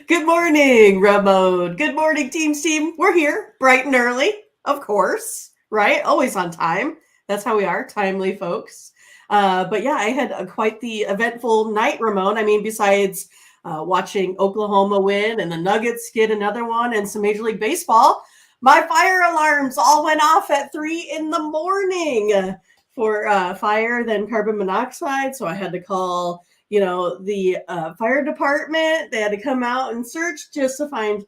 Good morning, Ramon. Good morning, team. We're here bright and early, of course, right? Always on time. That's how we are, timely folks. But yeah, I had quite the eventful night, Ramon. I mean, besides watching Oklahoma win and the Nuggets get another one and some Major League Baseball, my fire alarms all went off at 3 in the morning for fire, then carbon monoxide. So I had to call the fire department. They had to come out and search just to find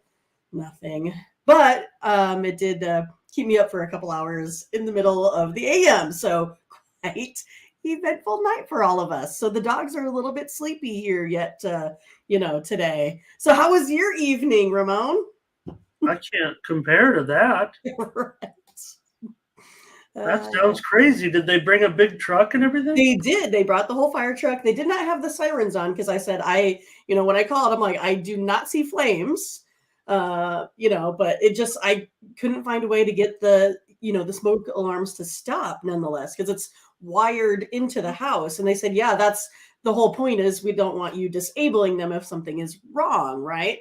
nothing. But it did keep me up for a couple hours in the middle of the AM. So quite eventful night for all of us. So the dogs are a little bit sleepy here yet, today. So how was your evening, Ramon? I can't compare to that. Right. That sounds crazy. Did they bring a big truck and everything? They did. They brought the whole fire truck. They did not have the sirens on because I said, when I called, I'm like, I do not see flames, but I couldn't find a way to get the smoke alarms to stop nonetheless because it's wired into the house. And they said, yeah, that's the whole point is we don't want you disabling them if something is wrong, right?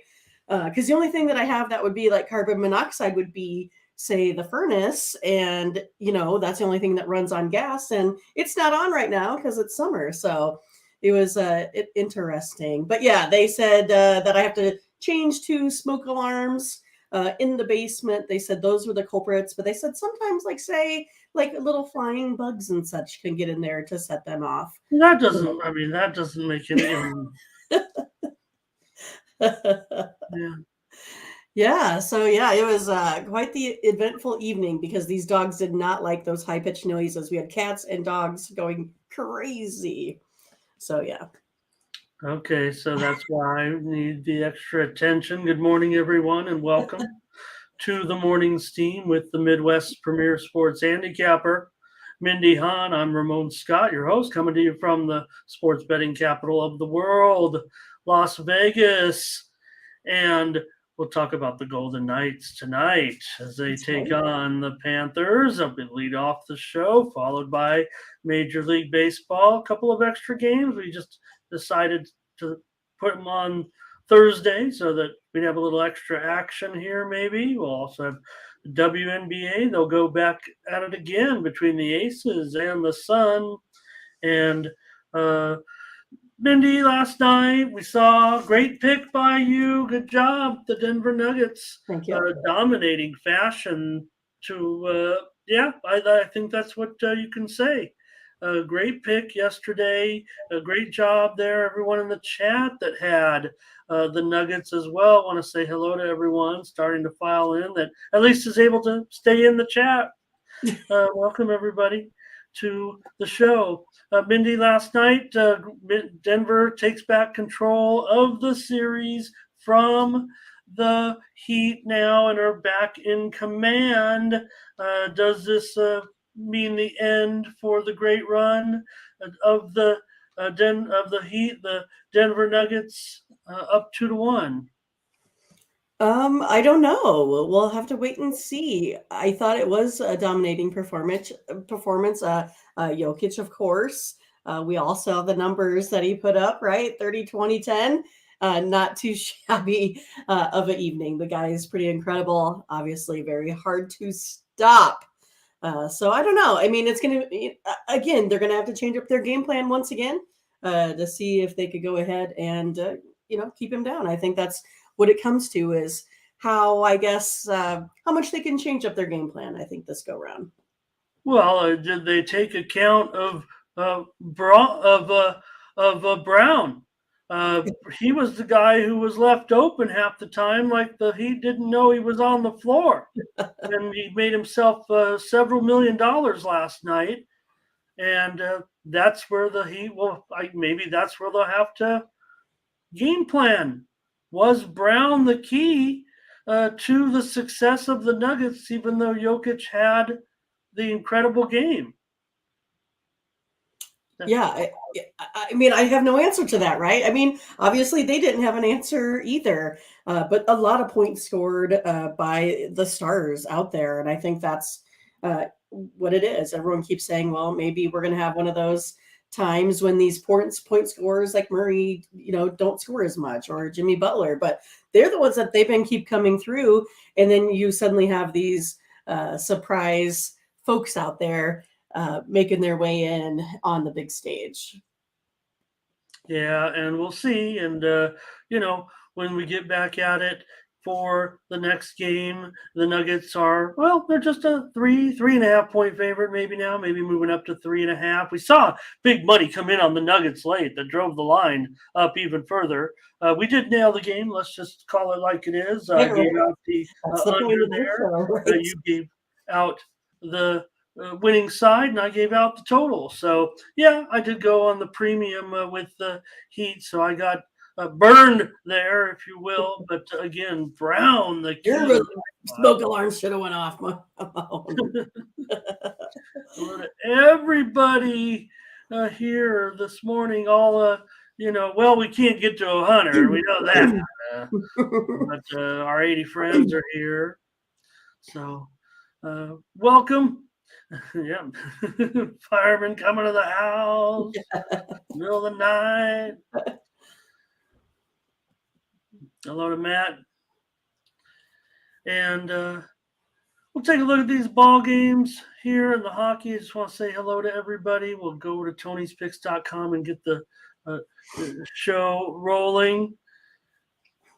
Because the only thing that I have that would be like carbon monoxide would be say the furnace, and that's the only thing that runs on gas, and it's not on right now because it's summer. So it was interesting. But yeah, they said that I have to change 2 smoke alarms in the basement. They said those were the culprits, but they said sometimes like little flying bugs and such can get in there to set them off. That doesn't make any yeah. Yeah, so yeah, it was quite the eventful evening because these dogs did not like those high pitched noises. We had cats and dogs going crazy. So yeah. Okay, so that's why I need the extra attention. Good morning, everyone, and welcome to the morning steam with the Midwest Premier Sports Handicapper, Mindy Hahn. I'm Ramon Scott, your host, coming to you from the sports betting capital of the world, Las Vegas. And we'll talk about the Golden Knights tonight as they take on the Panthers. I'll lead off the show, followed by Major League Baseball. A couple of extra games. We just decided to put them on Thursday so that we'd have a little extra action here, maybe. We'll also have WNBA. They'll go back at it again between the Aces and the Sun. And Mindy, last night we saw a great pick by you. Good job. The Denver Nuggets. Thank you. Dominating fashion to, I think that's what you can say. A great pick yesterday. A great job there. Everyone in the chat that had the Nuggets as well. I want to say hello to everyone starting to file in that at least is able to stay in the chat. Welcome, everybody, to the show. Mindy, last night, Denver takes back control of the series from the Heat now and are back in command. Does this mean the end for the great run of the Heat, the Denver Nuggets, up 2-1? I don't know. We'll have to wait and see. I thought it was a dominating performance. Jokic, of course. We all saw the numbers that he put up, right? 30, 20, 10. Not too shabby of an evening. The guy is pretty incredible. Obviously, very hard to stop. So I don't know. I mean, it's going to, again, they're going to have to change up their game plan once again to see if they could go ahead and, keep him down. I think that's what it comes to is how, I guess, how much they can change up their game plan, I think, this go round. Well, did they take account of Brown? He was the guy who was left open half the time, like he didn't know he was on the floor. And he made himself several $1 million last night. And that's where the Heat will, maybe that's where they'll have to game plan. Was Brown the key to the success of the Nuggets, even though Jokic had the incredible game? Yeah, I mean, I have no answer to that, right? I mean, obviously they didn't have an answer either, but a lot of points scored by the stars out there, and I think that's what it is. Everyone keeps saying, well, maybe we're going to have one of those times when these point scorers like Murray, don't score as much, or Jimmy Butler, but they're the ones that keep coming through. And then you suddenly have these surprise folks out there making their way in on the big stage. Yeah, and we'll see. And, when we get back at it for the next game, the Nuggets they're just a 3.5 point favorite maybe now, maybe moving up to 3.5. We saw big money come in on the Nuggets late that drove the line up even further. We did nail the game. Let's just call it like it is. I gave out the under there. Right? You gave out the winning side, and I gave out the total. So yeah, I did go on the premium with the Heat, so I got burned there, if you will. But again, Brown, the key. Smoke alarm should have went off. Everybody here this morning, all we can't get to 100. We know that. But our 80 friends are here, so welcome. Yeah, firemen coming to the house, middle of the night. Hello to Matt. And we'll take a look at these ball games here in the hockey. I just want to say hello to everybody. We'll go to Tony'sPicks.com and get the show rolling.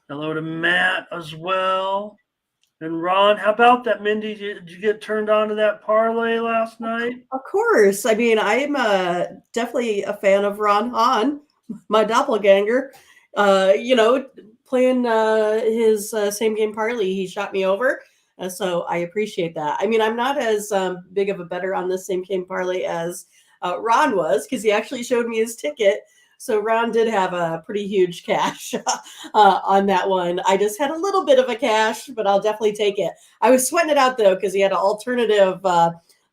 Hello to Matt as well. And Ron, how about that, Mindy? Did you get turned on to that parlay last night? Of course. I mean, I am definitely a fan of Ron Hahn, my doppelganger. Playing his same game parlay, he shot me over. So I appreciate that. I mean, I'm not as big of a bettor on this same game parlay as Ron was, because he actually showed me his ticket. So Ron did have a pretty huge cash on that one. I just had a little bit of a cash, but I'll definitely take it. I was sweating it out, though, because he had an alternative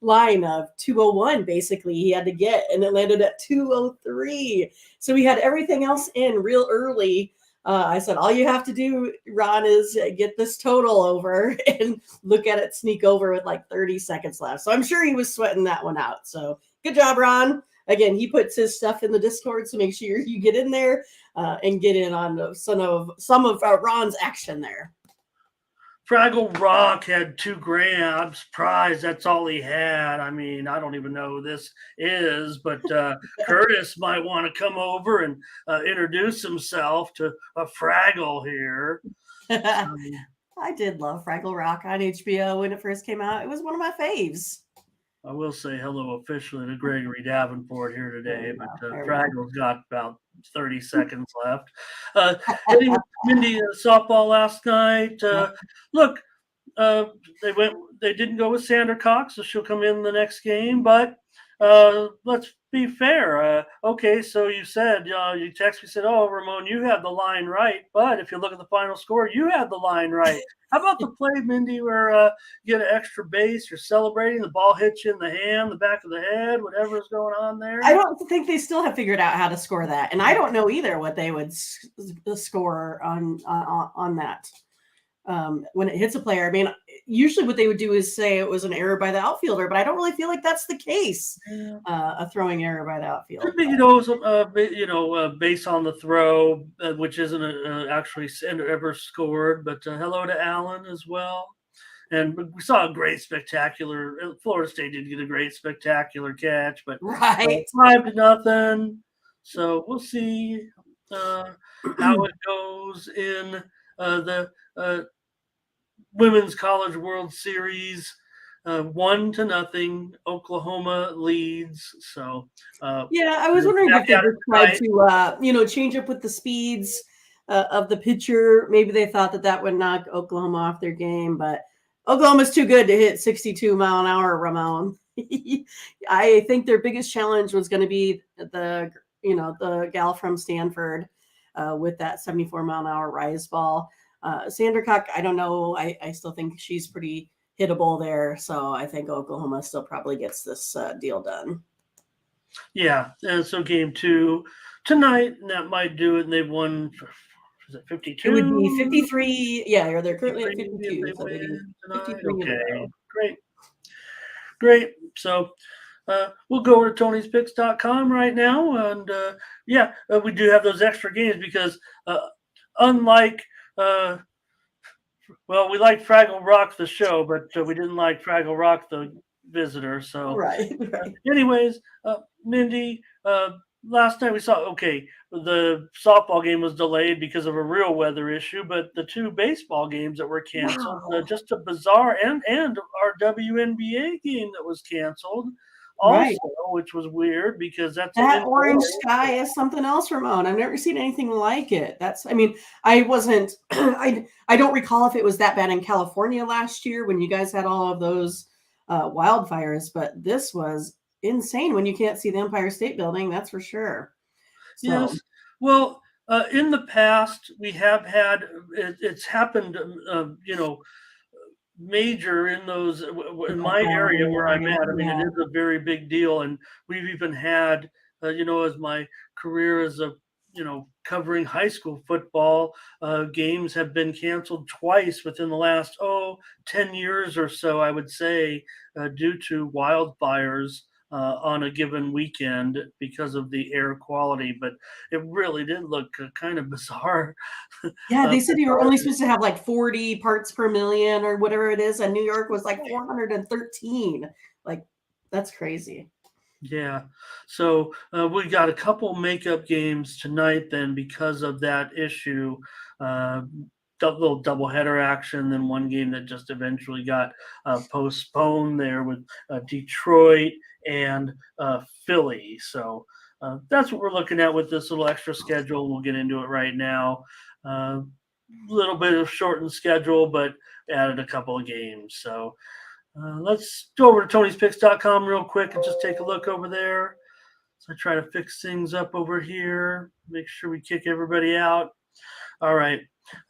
line of 201, basically, he had to get, and it landed at 203. So we had everything else in real early. I said, all you have to do, Ron, is get this total over and look at it sneak over with like 30 seconds left. So I'm sure he was sweating that one out. So good job, Ron. Again, he puts his stuff in the Discord, so make sure you get in there and get in on some of Ron's action there. Fraggle Rock had 2 grabs, prize. That's all he had. I mean, I don't even know who this is, but Curtis might want to come over and introduce himself to a Fraggle here. I did love Fraggle Rock on HBO when it first came out. It was one of my faves. I will say hello officially to Gregory Davenport here today, but Fraggle's got about 30 seconds left. Anyway, Mindy, softball last night. Look, they didn't go with Sandra Cox, so she'll come in the next game. But let's be fair. Okay, so you said, you text me, said, oh, Ramon, you had the line right. But if you look at the final score, you had the line right. How about the play, Mindy, where you get an extra base, you're celebrating, the ball hits you in the hand, the back of the head, whatever's going on there? I don't think they still have figured out how to score that. And I don't know either what they would score on that. When it hits a player. I mean, usually what they would do is say it was an error by the outfielder, but I don't really feel like that's the case. A throwing error by the outfielder. Based on the throw, which isn't actually ever scored. But hello to Alan as well. And we saw a great spectacular. Florida State did get a great spectacular catch, but 5-0. So we'll see how it goes in the Women's College World Series. 1-0. Oklahoma leads. So I was wondering if they just tried to change up with the speeds of the pitcher. Maybe they thought that would knock Oklahoma off their game, but Oklahoma's too good to hit 62 mile an hour, Ramon. I think their biggest challenge was going to be the gal from Stanford with that 74 mile an hour rise ball. Sandra Cox, I don't know. I still think she's pretty hittable there. So I think Oklahoma still probably gets this deal done. Yeah. And so game 2 tonight, and that might do it. And they've won, is it 52? It would be 53. Yeah, or they're currently at 52. So 53 okay. Great. So we'll go over to Tony'sPicks.com right now, and we do have those extra games because unlike we like Fraggle Rock the show, but we didn't like Fraggle Rock the visitor. So, Right, right. anyways, Mindy, last night we saw the softball game was delayed because of a real weather issue, but the two baseball games that were canceled, Wow. just a bizarre, and our WNBA game that was canceled Right. also, which was weird because that's an That indoor. orange sky is something else, Ramon. I've never seen anything like it. I mean, I wasn't, I don't recall if it was that bad in California last year when you guys had all of those wildfires, but this was insane when you can't see the Empire State Building, that's for sure. So, Yes. Well, in the past, we have had it's happened, major in those in my area where I'm at. I mean, it yeah. is a very big deal, and we've even had, as my career as a covering high school football, games have been canceled twice within the last 10 years or so, I would say, due to wildfires. On a given weekend because of the air quality, but it really did look kind of bizarre. Yeah, they said you were Bizarre. only supposed to have like 40 parts per million or whatever it is, and New York was like 413. Like, that's crazy. Yeah. So we got a couple makeup games tonight then because of that issue. Uh, Little doubleheader action, then one game that just eventually got postponed there with Detroit and Philly. So that's what we're looking at with this little extra schedule. We'll get into it right now. A little bit of shortened schedule, but added a couple of games. So let's go over to Tony'sPicks.com real quick and just take a look over there. So I try to fix things up over here, make sure we kick everybody out. All right.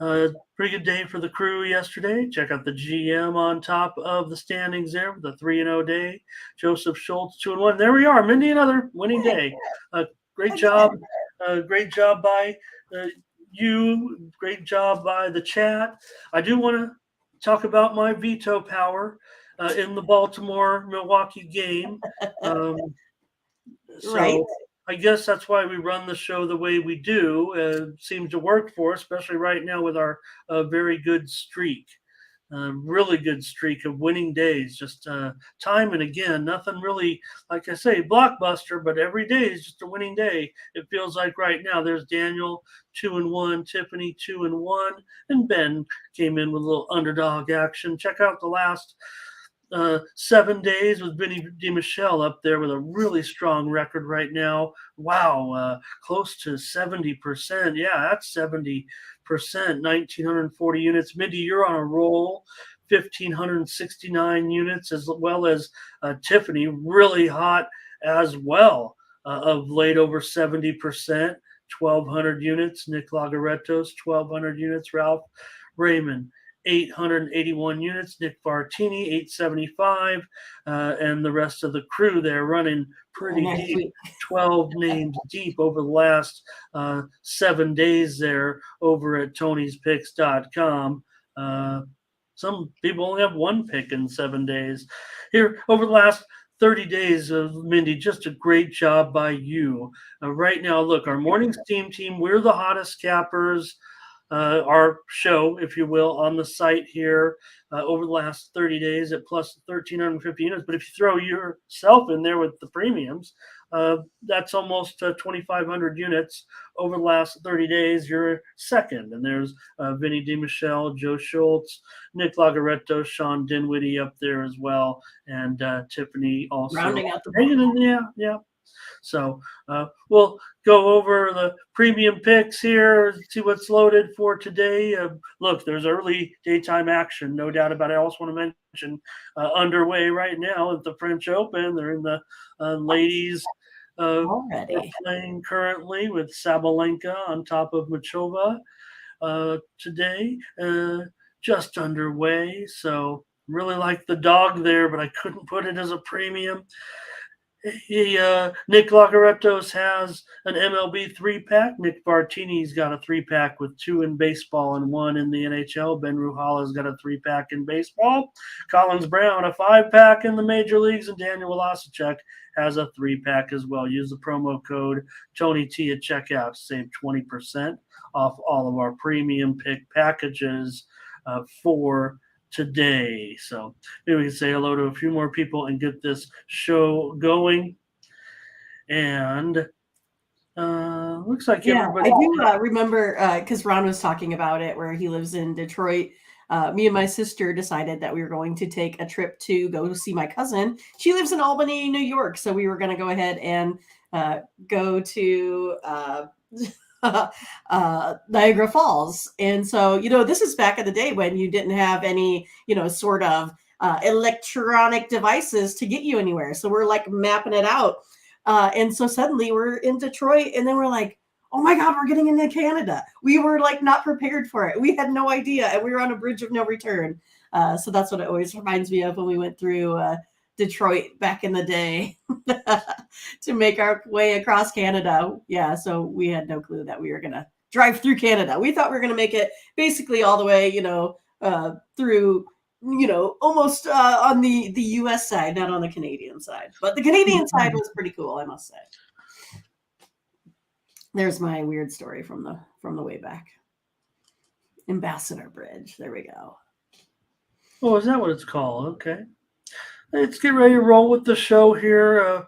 Pretty good day for the crew yesterday. Check out the GM on top of the standings there with a 3-0 day. Joseph Schultz 2-1. There we are. Mindy, another winning day. Great job. Great job by you. Great job by the chat. I do want to talk about my veto power in the Baltimore Milwaukee game. Um, Right. so I guess that's why we run the show the way we do. Seems to work for us, especially right now with our very good streak. Really good streak of winning days, just time and again. Nothing really, like I say, blockbuster, but every day is just a winning day. It feels like right now. There's Daniel 2-1, Tiffany 2-1, and Ben came in with a little underdog action. Check out the last 7 days with Vinny DiMichele up there with a really strong record right now. Wow, close to 70%. Yeah, that's 70%, 1,940 units. Mindy, you're on a roll. 1,569 units, as well as Tiffany, really hot as well, of late over 70%, 1,200 units. Nick Lagaretto's 1,200 units. Ralph Raymond, 881 units. Nick Vartini, 875, and the rest of the crew there running pretty deep. 12 names deep over the last 7 days there over at Tony'sPicks.com. Some people only have one pick in 7 days. Here, over the last 30 days of Mindy, just a great job by you. Right now, look, our morning team, we're the hottest cappers. Our show, if you will, on the site here over the last 30 days at plus 1,350 units. But if you throw yourself in there with the premiums, that's almost 2,500 units over the last 30 days. You're second. And there's Vinny DiMichele, Joe Schultz, Nick Lagaretto, Sean Dinwiddie up there as well, and Tiffany also. Rounding out the yeah. So we'll go over the premium picks here, see what's loaded for today. Look, there's early daytime action, no doubt about it. I also want to mention underway right now at the French Open. They're in the ladies. already. We're playing currently with Sabalenka on top of Machova today. Just underway. So really like the dog there, but I couldn't put it as a premium. Nick Logarettos has an MLB 3-pack. Nick Bartini's got a 3-pack with 2 in baseball and 1 in the NHL. Ben Ruhala's got a 3-pack in baseball. Collins Brown, a 5-pack in the major leagues. And Daniel Walasachek has a 3-pack as well. Use the promo code TonyT at checkout to save 20% off all of our premium pick packages for today. So maybe we can say hello to a few more people and get this show going. And looks like everybody. I do remember because Ron was talking about it where he lives in Detroit. Me and my sister decided that we were going to take a trip to go see my cousin. She lives in Albany, New York. So we were going to go ahead and go to Niagara Falls. And so, this is back in the day when you didn't have any, sort of electronic devices to get you anywhere. So we're like mapping it out. And so suddenly we're in Detroit and then we're like, oh my God, we're getting into Canada. We were like not prepared for it. We had no idea. And we were on a bridge of no return. So that's what it always reminds me of when we went through Detroit back in the day to make our way across Canada. Yeah. So we had no clue that we were going to drive through Canada. We thought we were going to make it basically all the way, through, almost on the US side, not on the Canadian side, but the Canadian side was pretty cool, I must say. There's my weird story from the way back. Ambassador Bridge. There we go. Oh, is that what it's called? Okay. Let's get ready to roll with the show here.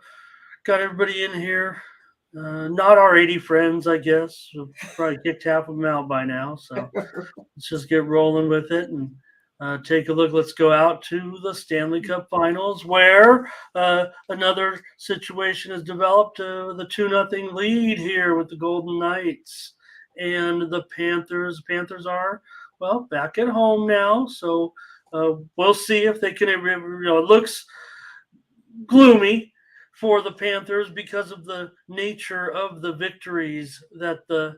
Got everybody in here. Not our 80 friends, I guess. We've probably kicked half of them out by now. So let's just get rolling with it and take a look. Let's go out to the Stanley Cup Finals where another situation has developed. The 2-0 lead here with the Golden Knights and the Panthers. Panthers are, back at home now. So we'll see if they can, it looks gloomy for the Panthers because of the nature of the victories that the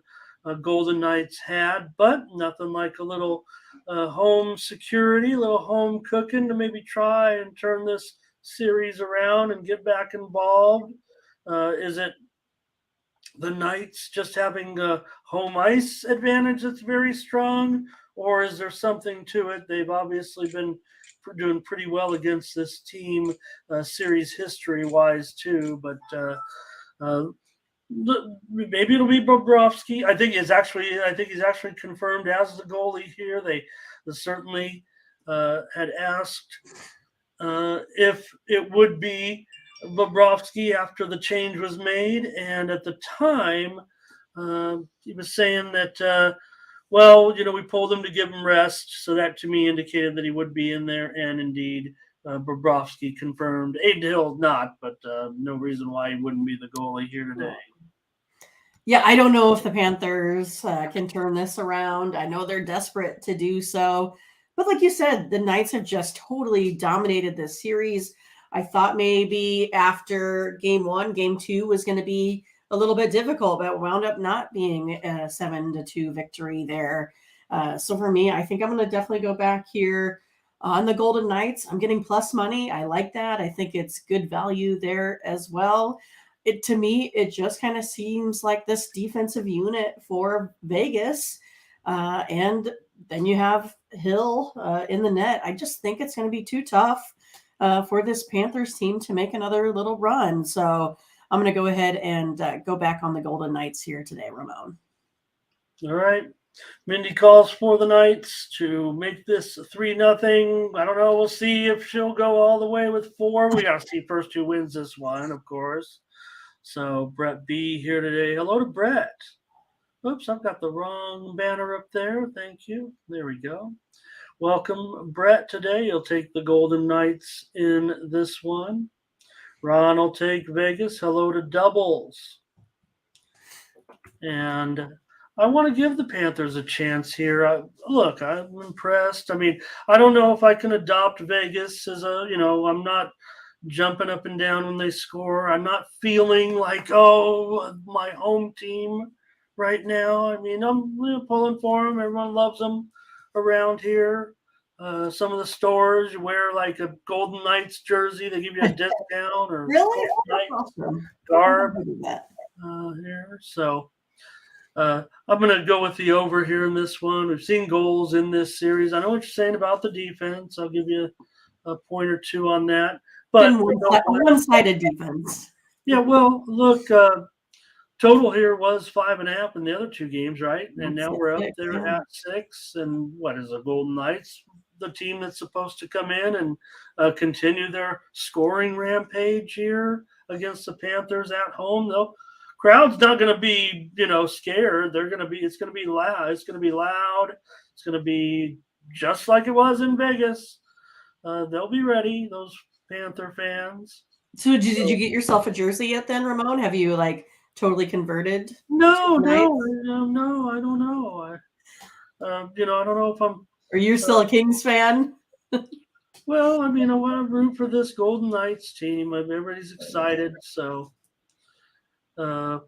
Golden Knights had, but nothing like a little home security, a little home cooking to maybe try and turn this series around and get back involved. Is it the Knights just having a home ice advantage that's very strong, or is there something to it? They've obviously been doing pretty well against this team, series history-wise too. But maybe it'll be Bobrovsky. I think he's actually confirmed as the goalie here. They certainly had asked if it would be Bobrovsky after the change was made, and at the time he was saying that we pulled him to give him rest, so that to me indicated that he would be in there, and indeed Bobrovsky confirmed. Adil not, but no reason why he wouldn't be the goalie here today. Yeah, I don't know if the Panthers can turn this around. I know they're desperate to do so. But like you said, the Knights have just totally dominated this series. I thought maybe after game 1, game 2 was going to be a little bit difficult, but wound up not being a 7-2 victory there. So for me, I think I'm going to definitely go back here on the Golden Knights. I'm getting plus money. I like that. I think it's good value there as well. To me, it just kind of seems like this defensive unit for Vegas. And then you have Hill in the net. I just think it's going to be too tough for this Panthers team to make another little run. So I'm going to go ahead and go back on the Golden Knights here today, Ramon. All right. Mindy calls for the Knights to make this 3-0. I don't know. We'll see if she'll go all the way with 4. We got to see first who wins this one, of course. So Brett B here today. Hello to Brett. Oops, I've got the wrong banner up there. Thank you. There we go. Welcome, Brett, today. You'll take the Golden Knights in this one. Ron will take Vegas. Hello to Doubles. And I want to give the Panthers a chance here. I'm impressed. I mean, I don't know if I can adopt Vegas as I'm not jumping up and down when they score. I'm not feeling like, my home team right now. I mean, I'm pulling for them. Everyone loves them around here. some of the stores. You wear like a Golden Knights jersey, they give you a discount, or Really? Golden Oh, that's Knights awesome. garb I do that. here. So I'm going to go with the over here in this one. We've seen goals in this series. I know what you're saying about the defense. I'll give you a point or two on that. But Been one-sided defense. yeah, well, look, total here was 5.5 in the other two games, right? And now we're up there at 6. And what is the Golden Knights, the team that's supposed to come in and continue their scoring rampage here against the Panthers at home? Though, crowd's not going to be, scared. It's going to be loud. It's going to be loud. It's going to be just like it was in Vegas. They'll be ready, those Panther fans. So did you get yourself a jersey yet then, Ramon? Have you totally converted? No, I don't know. I don't know if I'm. Are you still a Kings fan? Well, I want to root for this Golden Knights team. Everybody's excited, so I'll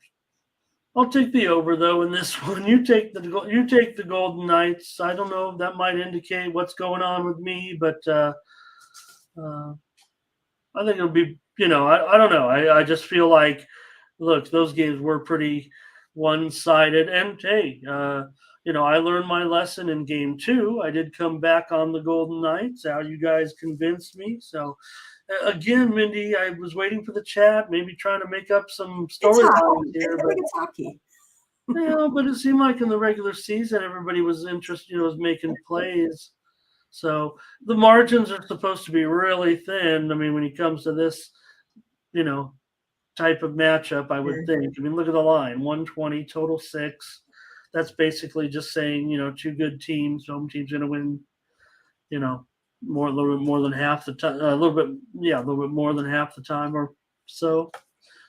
take the over though in this one. You take the Golden Knights. I don't know if that might indicate what's going on with me, but I think it'll be. I don't know. I just feel like, look, those games were pretty one-sided, and hey, I learned my lesson in game 2. I did come back on the Golden Knights. How you guys convinced me. So again, Mindy, I was waiting for the chat, maybe trying to make up some storylines here. But it's hockey. Yeah, but it seemed like in the regular season, everybody was interested, was making plays. So the margins are supposed to be really thin. When it comes to this, type of matchup, I would think. Look at the line, 120, total 6. That's basically just saying, two good teams. Home team's going to win, a little bit more than half the time. A little bit more than half the time or so.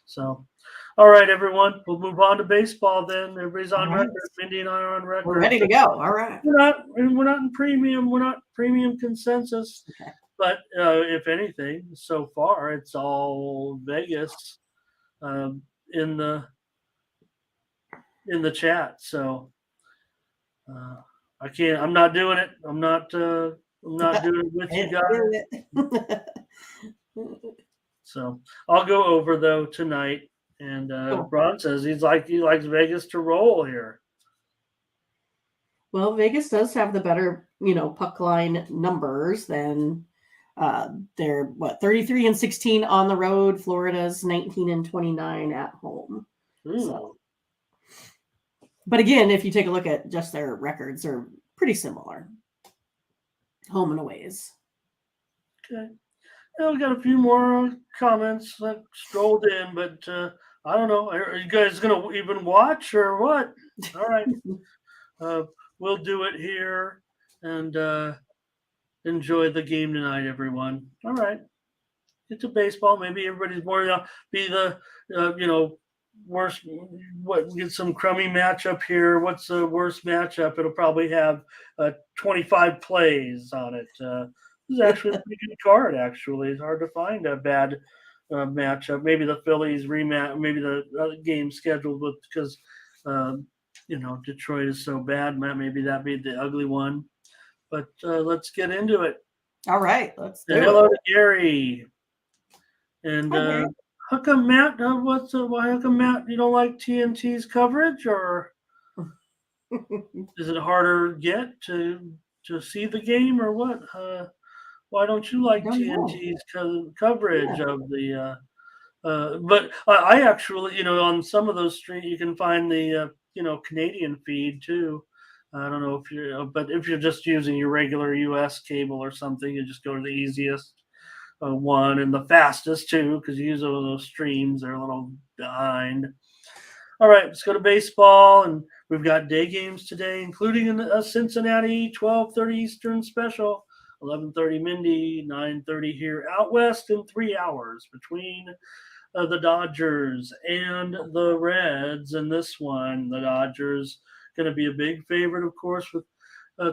So, all right, everyone, we'll move on to baseball then. Everybody's on record. Mindy and I are on record. We're ready to go. All right. We're not in premium. We're not premium consensus. Okay. But if anything, so far it's all Vegas in the chat. So I can't. I'm not doing it. I'm not doing it with you guys. So I'll go over though tonight. And Ron says he likes Vegas to roll here. Well, Vegas does have the better, puck line numbers than they're 33-16 on the road. Florida's 19-29 at home. So. But again, if you take a look at just their records, they're pretty similar. Home and aways. Okay. Yeah, we got a few more comments that strolled in, but I don't know. Are you guys going to even watch or what? All right. We'll do it here and enjoy the game tonight, everyone. All right. Get to baseball. Maybe everybody's more be the, worst. Get some crummy matchup here. What's the worst matchup? It'll probably have 25 plays on it. This is actually a pretty good card, actually. It's hard to find a bad matchup. Maybe the Phillies rematch, maybe the game scheduled with, because, Detroit is so bad. Maybe that'd be the ugly one. But let's get into it. All right. Let's do it. Hello to Gary. And how come Matt, how come Matt, you don't like TNT's coverage, or is it harder yet to see the game, or what? Why don't you like TNT's coverage of the? But I actually, on some of those streams, you can find the Canadian feed too. I don't know but if you're just using your regular U.S. cable or something, you just go to the easiest one and the fastest too, because you use those streams. They're a little behind. All right, let's go to baseball, and we've got day games today, including a Cincinnati 12:30 Eastern special, 11:30 Mindy, 9:30 here out west, in 3 hours between the Dodgers and the Reds. And this one, the Dodgers going to be a big favorite, of course, with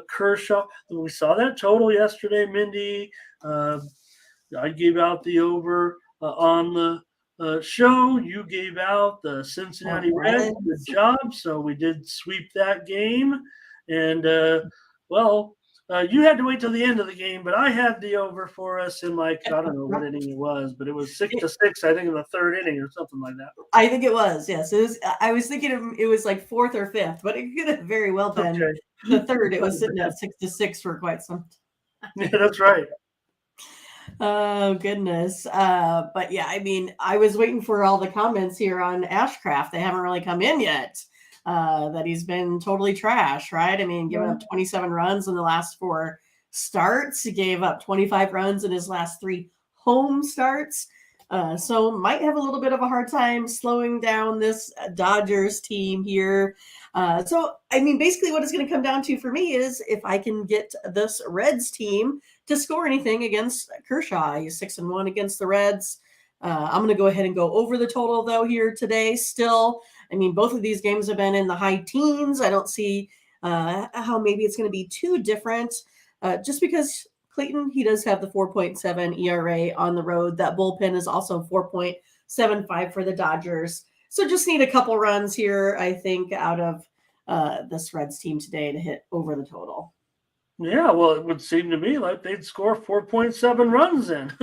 Kershaw. We saw that total yesterday, Mindy. I gave out the over on the show. You gave out the Cincinnati Reds. Good job. So we did sweep that game. And, You had to wait till the end of the game, but I had the over for us in I don't know what inning it was, but it was 6-6, I think, in the third inning or something like that. I think it was, yes. I was thinking it was like fourth or fifth, but it could have very well been the third. It was sitting at 6-6 for quite some time. Yeah, that's right. Oh, goodness. But yeah, I mean, I was waiting for all the comments here on Ashcraft. They haven't really come in yet. That he's been totally trash, right? I mean, giving up 27 runs in the last 4 starts. He gave up 25 runs in his last 3 home starts. So might have a little bit of a hard time slowing down this Dodgers team here. So, I mean, basically what it's going to come down to for me is if I can get this Reds team to score anything against Kershaw. He's 6-1 against the Reds. I'm going to go ahead and go over the total, though, here today still. I mean, both of these games have been in the high teens. I don't see how maybe it's going to be too different just because Clayton, he does have the 4.7 ERA on the road. That bullpen is also 4.75 for the Dodgers. So just need a couple runs here, I think, out of this Reds team today to hit over the total. Yeah, well, it would seem to me like they'd score 4.7 runs then.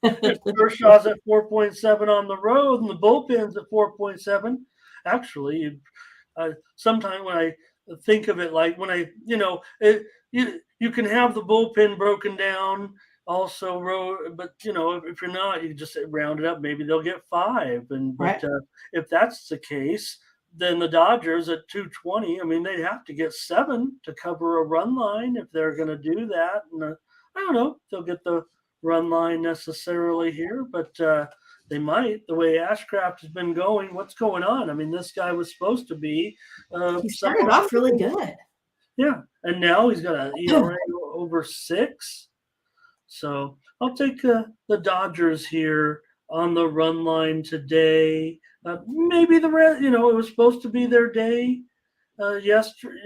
If Kershaw's at 4.7 on the road and the bullpen's at 4.7, actually, sometimes when I think of it, like when you can have the bullpen broken down also, but if you're not, you just round it up. Maybe they'll get 5, but if that's the case, then the Dodgers at 220. I mean, they'd have to get 7 to cover a run line if they're going to do that. And I don't know if they'll get the run line necessarily here, but they might. The way Ashcraft has been going, what's going on? I mean, this guy was supposed to be. He started off really good. Yeah, and now he's got an ERA over 6. So I'll take the Dodgers here on the run line today. Maybe the Reds, it was supposed to be their day yesterday,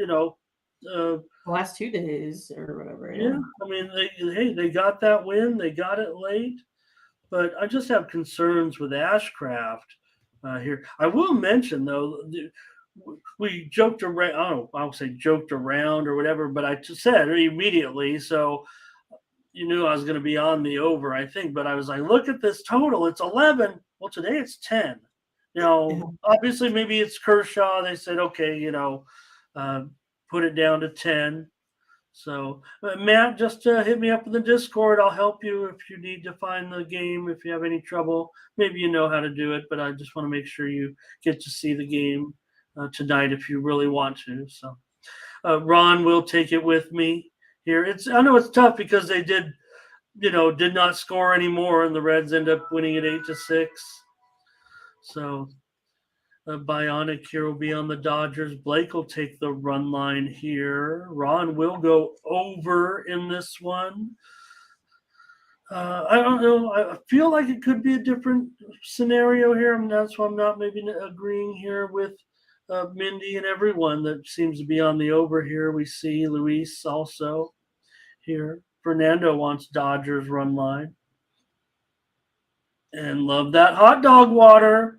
the last 2 days or whatever. Yeah, I mean, they got that win. They got it late. But I just have concerns with Ashcraft here. I will mention, though, we joked around. I don't know, I'll say joked around or whatever, but I just said immediately. So you knew I was going to be on the over, I think. But I was like, look at this total. It's 11. Well, today it's 10. Obviously, maybe it's Kershaw. They said, okay, put it down to 10. So, Matt, just hit me up in the Discord. I'll help you if you need to find the game, if you have any trouble. Maybe you know how to do it, but I just want to make sure you get to see the game tonight if you really want to. So, Ron will take it with me here. I know it's tough because they did not score anymore, and the Reds end up winning it 8-6. So, Bionic here will be on the Dodgers. Blake will take the run line here. Ron will go over in this one. I don't know. I feel like it could be a different scenario here. That's why I'm not maybe agreeing here with Mindy and everyone that seems to be on the over here. We see Luis also here. Fernando wants Dodgers run line. And love that hot dog water.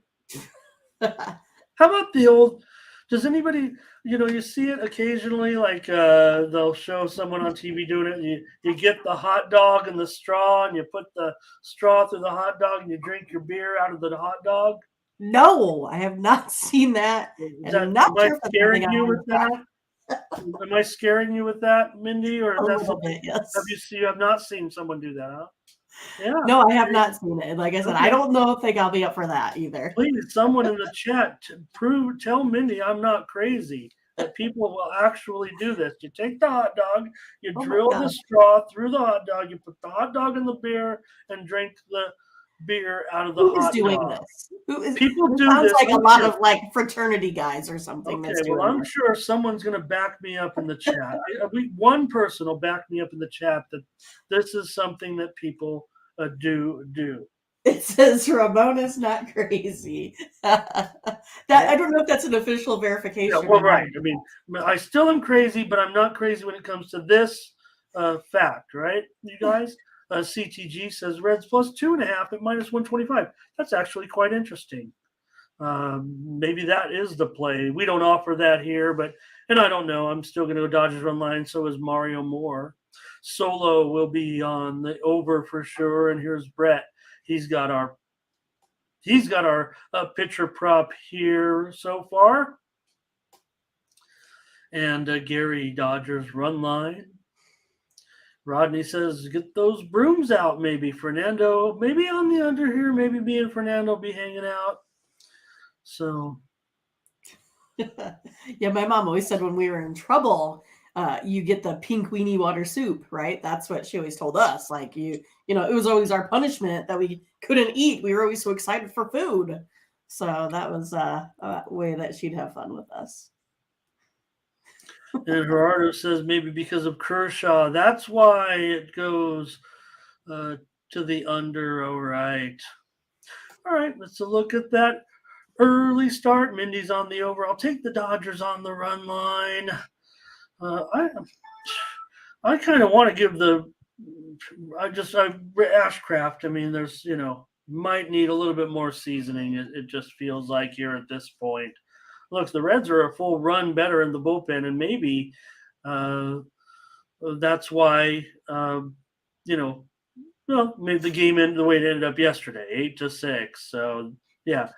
How about the old? Does anybody, you see it occasionally, like they'll show someone on TV doing it. And you get the hot dog and the straw, and you put the straw through the hot dog, and you drink your beer out of the hot dog. No, I have not seen that. Am I scaring you with that? Am I scaring you with that, Mindy, or is that something? Yes. You have not seen someone do that, huh? Yeah. No, I have not seen it. Like I said, I don't think I'll be up for that either. Please, someone in the chat tell Mindy I'm not crazy. That people will actually do this. You take the hot dog, you drill the straw through the hot dog, you put the hot dog in the beer, and drink the beer out of the hot dog. Who is doing this? People do sounds this. Sounds like a lot of fraternity guys or something. Okay, well, I'm sure someone's going to back me up in the chat. One person will back me up in the chat that this is something that people do. It says Ramona's not crazy. I don't know if that's an official verification. Yeah, well, right. I mean, I still am crazy, but I'm not crazy when it comes to this fact, right, you guys? CTG says Reds plus 2.5 at minus 125. That's actually quite interesting. Maybe that is the play. We don't offer that here, and I don't know. I'm still going to go Dodgers run line. So is Mario Moore. Solo will be on the over for sure. And here's Brett. He's got our pitcher prop here so far. And Gary, Dodgers run line. Rodney says, get those brooms out, maybe. Fernando, maybe on the under here. Maybe me and Fernando be hanging out. So. Yeah, my mom always said when we were in trouble, you get the pink weenie water soup, right? That's what she always told us. Like it was always our punishment that we couldn't eat. We were always so excited for food. So that was a way that she'd have fun with us. And Gerardo says maybe because of Kershaw. That's why it goes to the under. All right. All right, let's look at that early start. Mindy's on the over. I'll take the Dodgers on the run line. I kind of want to give Ashcraft. I mean, there's might need a little bit more seasoning. It just feels like here at this point. Look, the Reds are a full run better in the bullpen, and maybe that's why maybe the game ended the way it ended up yesterday, 8-6. So yeah,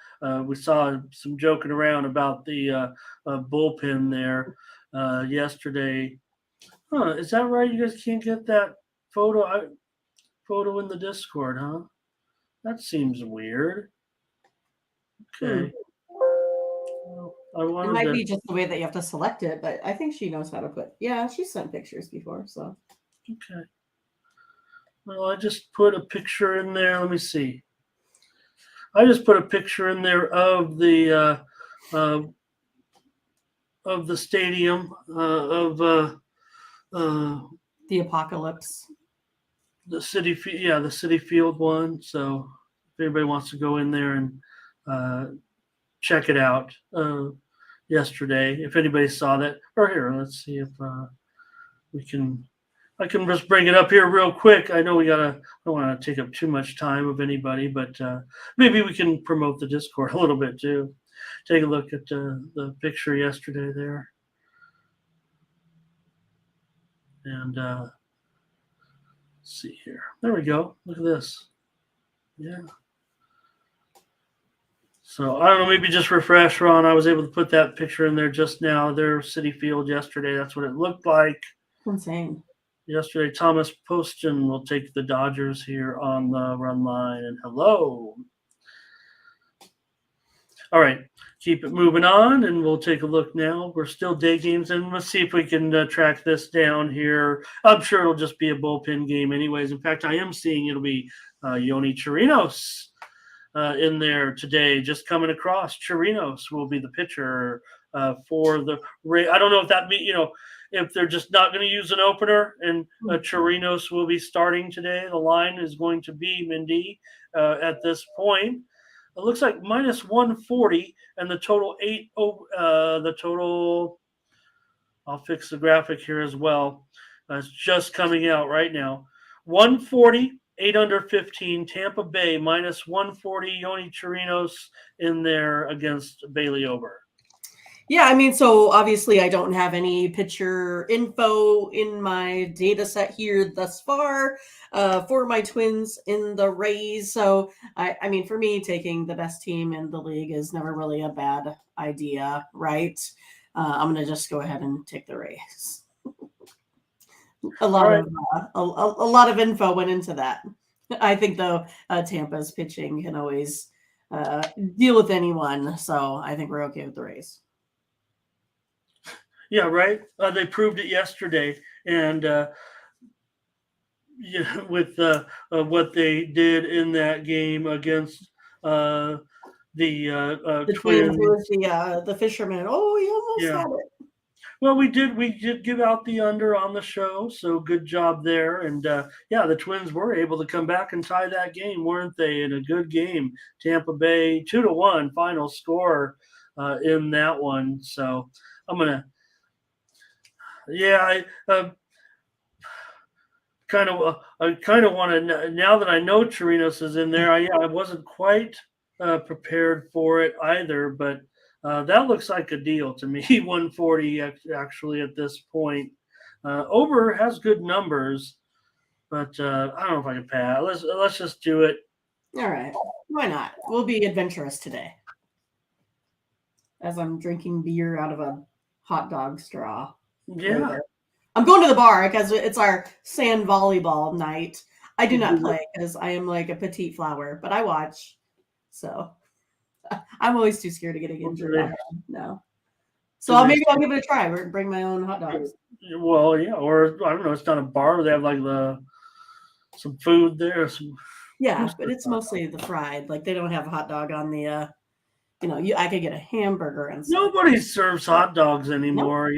we saw some joking around about the bullpen there yesterday. Is that right? You guys can't get that photo in the Discord, huh? That seems weird. Okay. It might be just the way that you have to select it, but I think she knows how to put. Yeah, she's sent pictures before, so. Okay. Well, I just put a picture in there. Let me see. I just put a picture in there of the stadium of the Apocalypse. The Citi Field one. So if anybody wants to go in there and check it out yesterday, if anybody saw that, or here, let's see if I can just bring it up here real quick. I know I don't want to take up too much time of anybody, but maybe we can promote the Discord a little bit too. Take a look at the picture yesterday there. And let's see here. There we go. Look at this. Yeah. So I don't know, maybe just refresh, Ron. I was able to put that picture in there just now. Their Citi Field yesterday. That's what it looked like. Insane. Yesterday, Thomas Poston will take the Dodgers here on the run line. And hello. All right, keep it moving on, and we'll take a look now. We're still day games, and let's see if we can track this down here. I'm sure it'll just be a bullpen game anyways. In fact, I am seeing it'll be Yoni Chirinos in there today, just coming across. Chirinos will be the pitcher for the Rays. I don't know if that means, if they're just not going to use an opener, and Chirinos will be starting today. The line is going to be Mindy at this point. It looks like minus 140, and the total I'll fix the graphic here as well. It's just coming out right now. 140, 8 under 15, Tampa Bay, minus 140, Yoni Chirinos in there against Bailey Ober. Yeah, I mean, so obviously I don't have any pitcher info in my data set here thus far for my Twins in the Rays. So, I mean, for me, taking the best team in the league is never really a bad idea, right? I'm going to just go ahead and take the Rays. A lot of info went into that. I think, though, Tampa's pitching can always deal with anyone. So I think we're okay with the Rays. Yeah, right. They proved it yesterday, and with what they did in that game against the Twins. The fisherman. Oh, he almost had it. Well, we did give out the under on the show, so good job there. And the Twins were able to come back and tie that game, weren't they? In a good game, Tampa Bay 2-1 final score in that one. So I'm gonna. Yeah, I kind of want to. Now that I know Chirinos is in there, I wasn't quite prepared for it either, but that looks like a deal to me. 140 actually at this point. Over has good numbers, but I don't know if I can pass. Let's just do it. All right. Why not? We'll be adventurous today. As I'm drinking beer out of a hot dog straw. Yeah. Later. I'm going to the bar because it's our sand volleyball night. I do not play because I am like a petite flower, but I watch. So I'm always too scared of getting injured. No. So maybe I'll give it a try. We're bring my own hot dogs. Well, yeah, or I don't know. It's not a bar. They have like some food there. Yeah, but it's mostly the fried. Like they don't have a hot dog on the. I could get a hamburger and stuff. Nobody serves hot dogs anymore,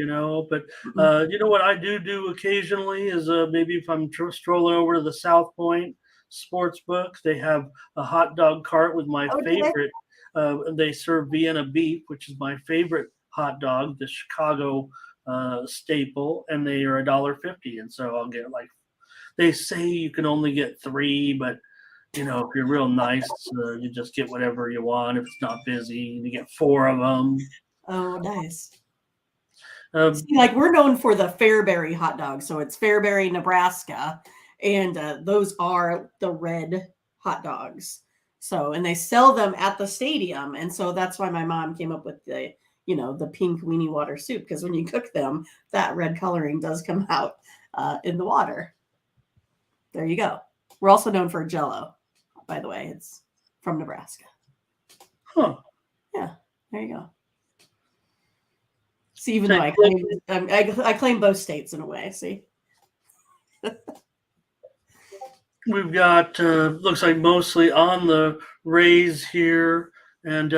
But you know what I do occasionally is maybe if I'm strolling over to the South Point Sportsbook, they have a hot dog cart with my favorite. They serve Vienna beef, which is my favorite hot dog, the Chicago staple, and they are $1.50. And so I'll get they say you can only get 3, but if you're real nice, you just get whatever you want. If it's not busy, you get 4 of them. Oh, nice. See, we're known for the Fairbury hot dog. So it's Fairbury, Nebraska. And those are the red hot dogs. So, and they sell them at the stadium. And so that's why my mom came up with the pink weenie water soup. Because when you cook them, that red coloring does come out in the water. There you go. We're also known for Jell-O. By the way, it's from Nebraska. Huh. Yeah, there you go. See, even though I claim both states in a way, see? We've got, looks like mostly on the Rays here. And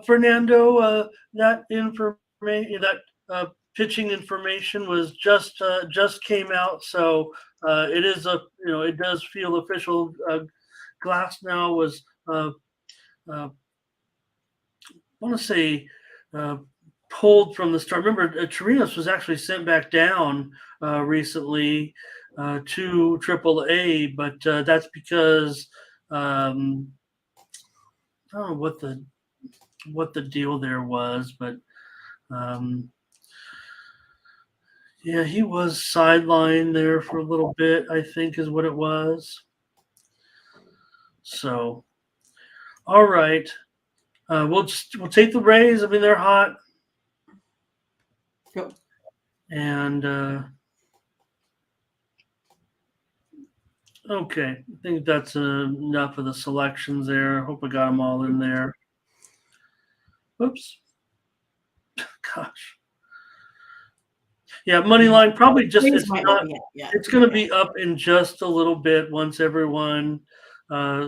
Fernando, that information, that pitching information was just came out. So it is it does feel official. Glass now was I want to say pulled from the start. Remember, Chirinos was actually sent back down recently to AAA, but that's because I don't know what the deal there was, but yeah, he was sidelined there for a little bit, I think is what it was. So, all right. We'll take the Rays. I mean, they're hot. Yep. And okay, I think that's enough of the selections there. I hope I got them all in there. Oops. Gosh. Yeah, money line probably just it's going to be up in just a little bit once everyone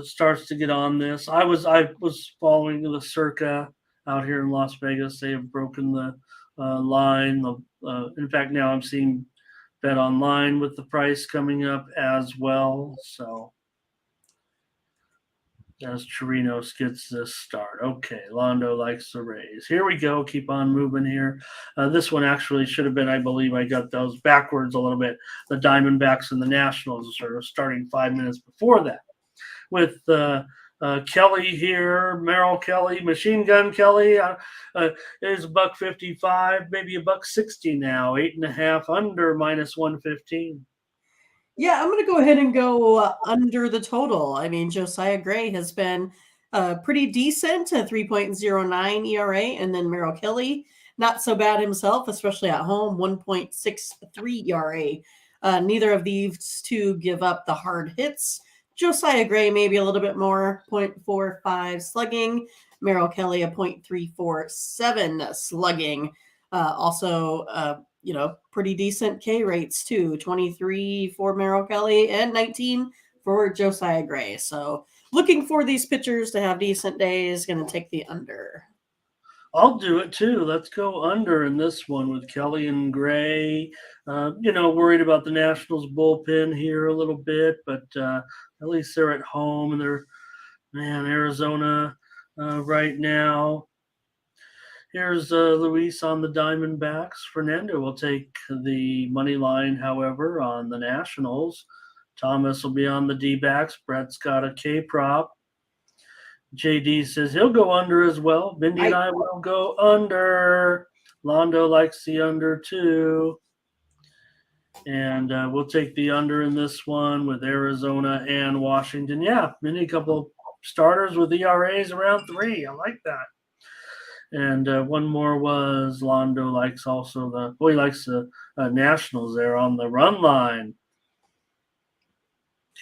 starts to get on this. I was following the Circa out here in Las Vegas. They have broken the line. In fact, now I'm seeing Bet Online with the price coming up as well. So as Chirinos gets this start. Okay, Londo likes the Rays. Here we go. Keep on moving here. This one actually should have been, I believe I got those backwards a little bit. The Diamondbacks and the Nationals are sort of starting 5 minutes before that. With Kelly here, Merrill Kelly, Machine Gun Kelly is $155, maybe $160 now. 8.5 under -115. Yeah, I'm going to go ahead and go under the total. I mean, Josiah Gray has been pretty decent, a 3.09 ERA, and then Merrill Kelly, not so bad himself, especially at home, 1.63 ERA. Neither of these two give up the hard hits. Josiah Gray maybe a little bit more, 0.45 slugging. Merrill Kelly a 0.347 slugging. Also, pretty decent K rates too. 23 for Merrill Kelly and 19 for Josiah Gray. So looking for these pitchers to have decent days. Going to take the under. I'll do it too. Let's go under in this one with Kelly and Gray. Worried about the Nationals bullpen here a little bit, but at least they're at home and they're, Arizona right now. Here's Luis on the Diamondbacks. Fernando will take the money line, however, on the Nationals. Thomas will be on the D-backs. Brett's got a K-prop. JD says he'll go under as well. Mindy and I will go under. Londo likes the under too. And we'll take the under in this one with Arizona and Washington. Yeah, Mindy, a couple starters with ERAs around 3. I like that. And one more was Londo likes also he likes the Nationals there on the run line.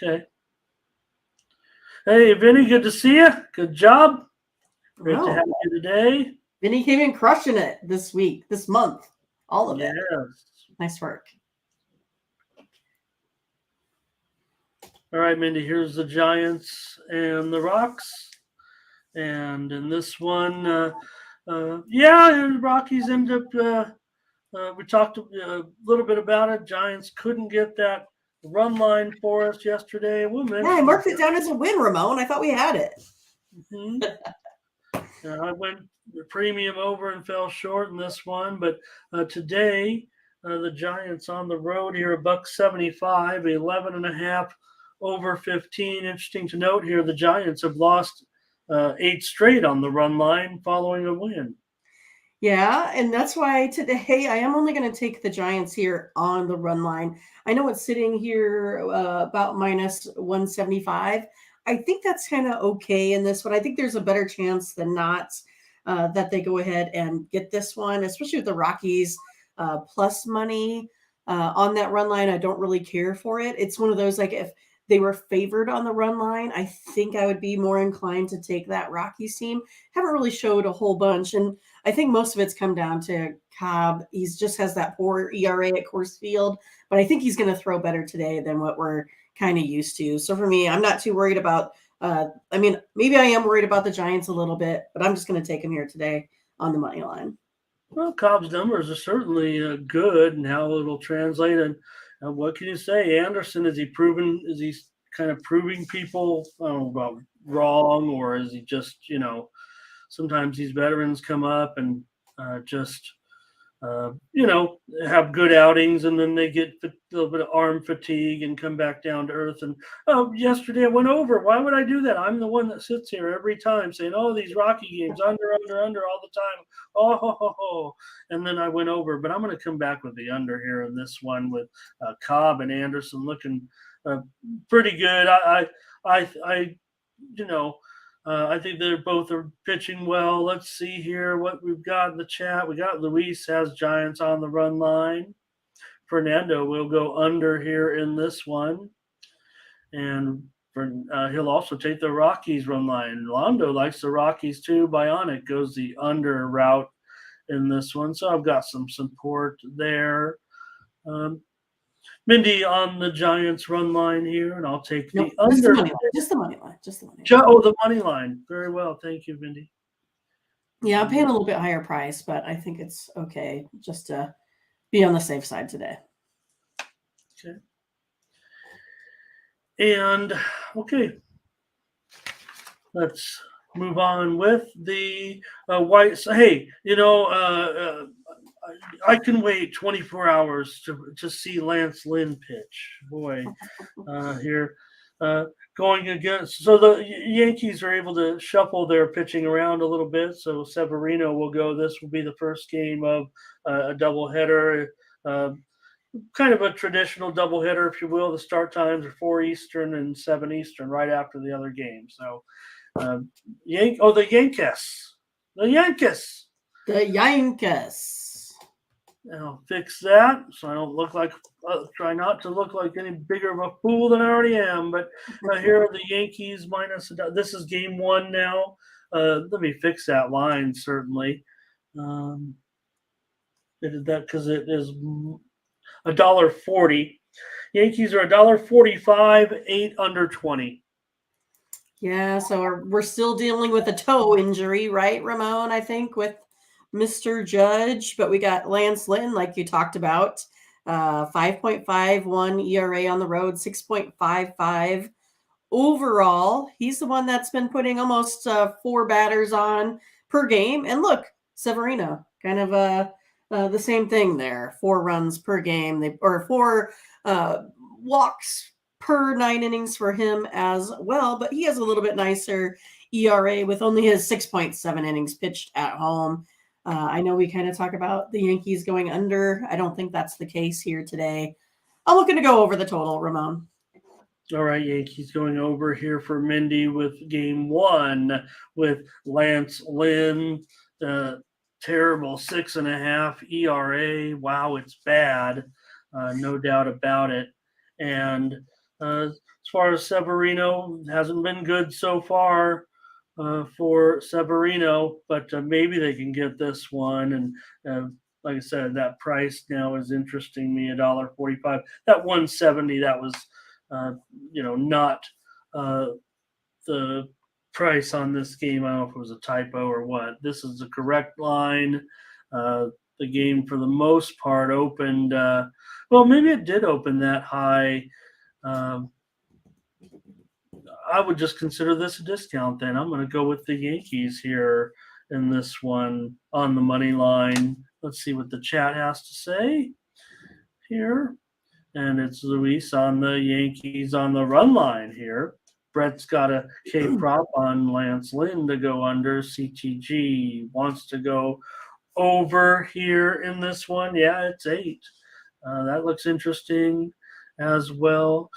Okay. Hey, Vinny, good to see you. Good job. Great to have you today. Vinny came in crushing it this month. All of it. Yes. Nice work. All right, Mindy, here's the Giants and the Rocks. And in this one, the Rockies end up, we talked a little bit about it. Giants couldn't get that run line for us yesterday. I marked it down as a win, Ramon. I thought we had it. I went the premium over and fell short in this one. But today, the Giants on the road here, $1.75, 11.5 over 15. Interesting to note here, the Giants have lost 8 straight on the run line following a win. Yeah, and that's why today I am only going to take the Giants here on the run line. I know it's sitting here about minus 175. I think that's kind of okay in this one. I think there's a better chance than not that they go ahead and get this one, especially with the Rockies plus money on that run line. I don't really care for it. It's one of those, like, if they were favored on the run line, I think I would be more inclined to take that Rockies team. Haven't really showed a whole bunch, and I think most of it's come down to Cobb. He just has that poor ERA at Coors Field, but I think he's going to throw better today than what we're kind of used to. So for me, I'm not too worried about maybe I am worried about the Giants a little bit, but I'm just going to take him here today on the money line. Well, Cobb's numbers are certainly good, and how it'll translate. And what can you say? Anderson, is he kind of proving people, I don't know about wrong, or is he just, sometimes these veterans come up and have good outings, and then they get a little bit of arm fatigue and come back down to earth. And yesterday I went over. Why would I do that? I'm the one that sits here every time saying, these Rocky games, under all the time. And then I went over. But I'm going to come back with the under here in this one with Cobb and Anderson looking pretty good. I think they're both are pitching well. Let's see here what we've got in the chat. We got Luis has Giants on the run line. Fernando will go under here in this one. And he'll also take the Rockies run line. Londo likes the Rockies too. Bionic goes the under route in this one. So I've got some support there. Mindy on the Giants run line here, and I'll take the under. Just the money line. The money line. Very well. Thank you, Mindy. Yeah, I'm paying a little bit higher price, but I think it's okay just to be on the safe side today. Okay. And, let's move on with the White. Hey, I can wait 24 hours to see Lance Lynn pitch. Boy, here going against. So the Yankees are able to shuffle their pitching around a little bit. So Severino will go. This will be the first game of a doubleheader, kind of a traditional doubleheader, if you will. The start times are 4 Eastern and 7 Eastern, right after the other game. So the Yankees. The Yankees. I'll fix that so I don't look like try not to look like any bigger of a fool than I already am. But here are the Yankees minus. This is game 1 now. Let me fix that line certainly. I did that because it is $1.40. Yankees are $1.45, 8 under 20. Yeah, so we're still dealing with a toe injury, right, Ramon? I think with Mr. Judge, but we got Lance Lynn, like you talked about, 5.51 ERA on the road, 6.55 overall. He's the one that's been putting almost 4 batters on per game. And look, Severino, kind of the same thing there, 4 runs per game, or 4 walks per 9 innings for him as well, but he has a little bit nicer ERA with only his 6.7 innings pitched at home. I know we kind of talk about the Yankees going under. I don't think that's the case here today. I'm looking to go over the total, Ramon. All right, Yankees going over here for Mindy with game one with Lance Lynn. Terrible 6.5 ERA. Wow, it's bad. No doubt about it. And as far as Severino, hasn't been good so far for Severino, but maybe they can get this one. And like I said, that price now is interesting me, $1.45. That 170, that was not the price on this game. I don't know if it was a typo or what. This is the correct line. The game, for the most part, opened. Well, maybe it did open that high. I would just consider this a discount then. I'm going to go with the Yankees here in this one on the money line. Let's see what the chat has to say here. And it's Luis on the Yankees on the run line here. Brett's got a K prop on Lance Lynn to go under. CTG wants to go over here in this one. Yeah, it's 8. That looks interesting as well.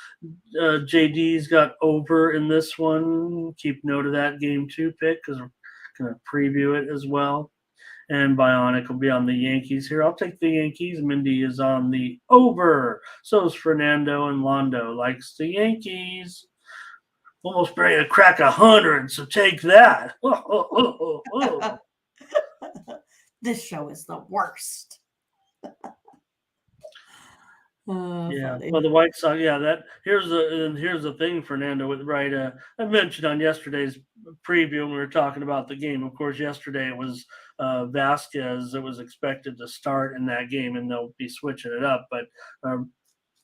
JD's got over in this one. Keep note of that game 2 pick because we're going to preview it as well. And Bionic will be on the Yankees here. I'll take the Yankees. Mindy is on the over. So is Fernando, and Londo likes the Yankees. Almost ready to crack 100, so take that. This show is the worst. Yeah, funny. well, the White Sox. Yeah, here's the thing, Fernando. With right, I mentioned on yesterday's preview when we were talking about the game. Of course, yesterday it was Vasquez that was expected to start in that game, and they'll be switching it up. But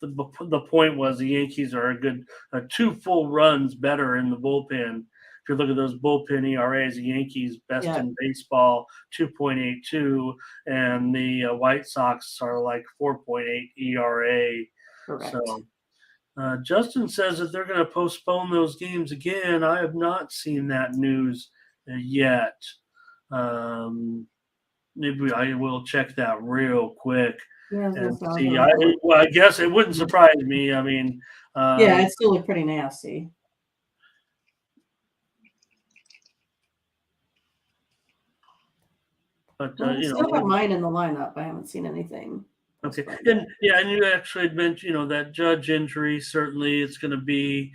the point was the Yankees are a good 2 full runs better in the bullpen. If you look at those bullpen ERAs, the Yankees best in baseball, 2.82, and the White Sox are like 4.8 ERA. Correct. So Justin says that they're going to postpone those games again. I have not seen that news yet. Maybe I will check that real quick. Yeah, and see. I guess it wouldn't surprise me. I mean, yeah, it still looked pretty nasty. But still got mine in the lineup. I haven't seen anything. Okay, and you actually had mentioned, that Judge injury. Certainly, it's going to be,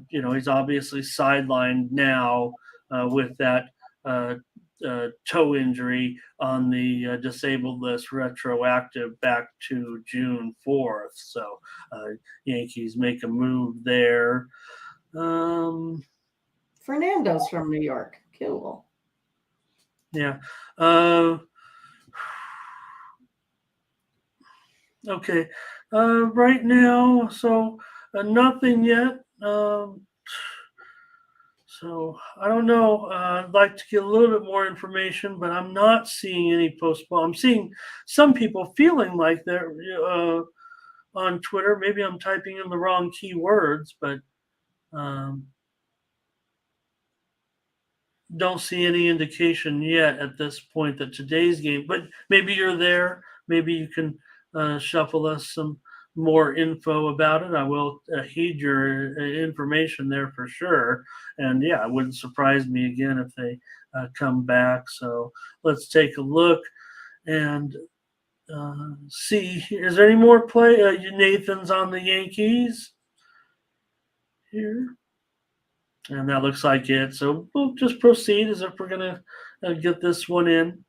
he's obviously sidelined now with that toe injury on the disabled list, retroactive back to June 4th. So Yankees make a move there. Fernando's from New York. Cool. Yeah. Okay. Right now, so nothing yet. So I don't know. I'd like to get a little bit more information, but I'm not seeing any postpone. I'm seeing some people feeling like they're on Twitter. Maybe I'm typing in the wrong keywords, but don't see any indication yet at this point that today's game. But maybe you're there. Maybe you can shuffle us some more info about it. I will heed your information there for sure. And yeah, it wouldn't surprise me again if they come back. So let's take a look and see. Is there any more play? Nathan's on the Yankees here. And that looks like it. So we'll just proceed as if we're going to get this one in.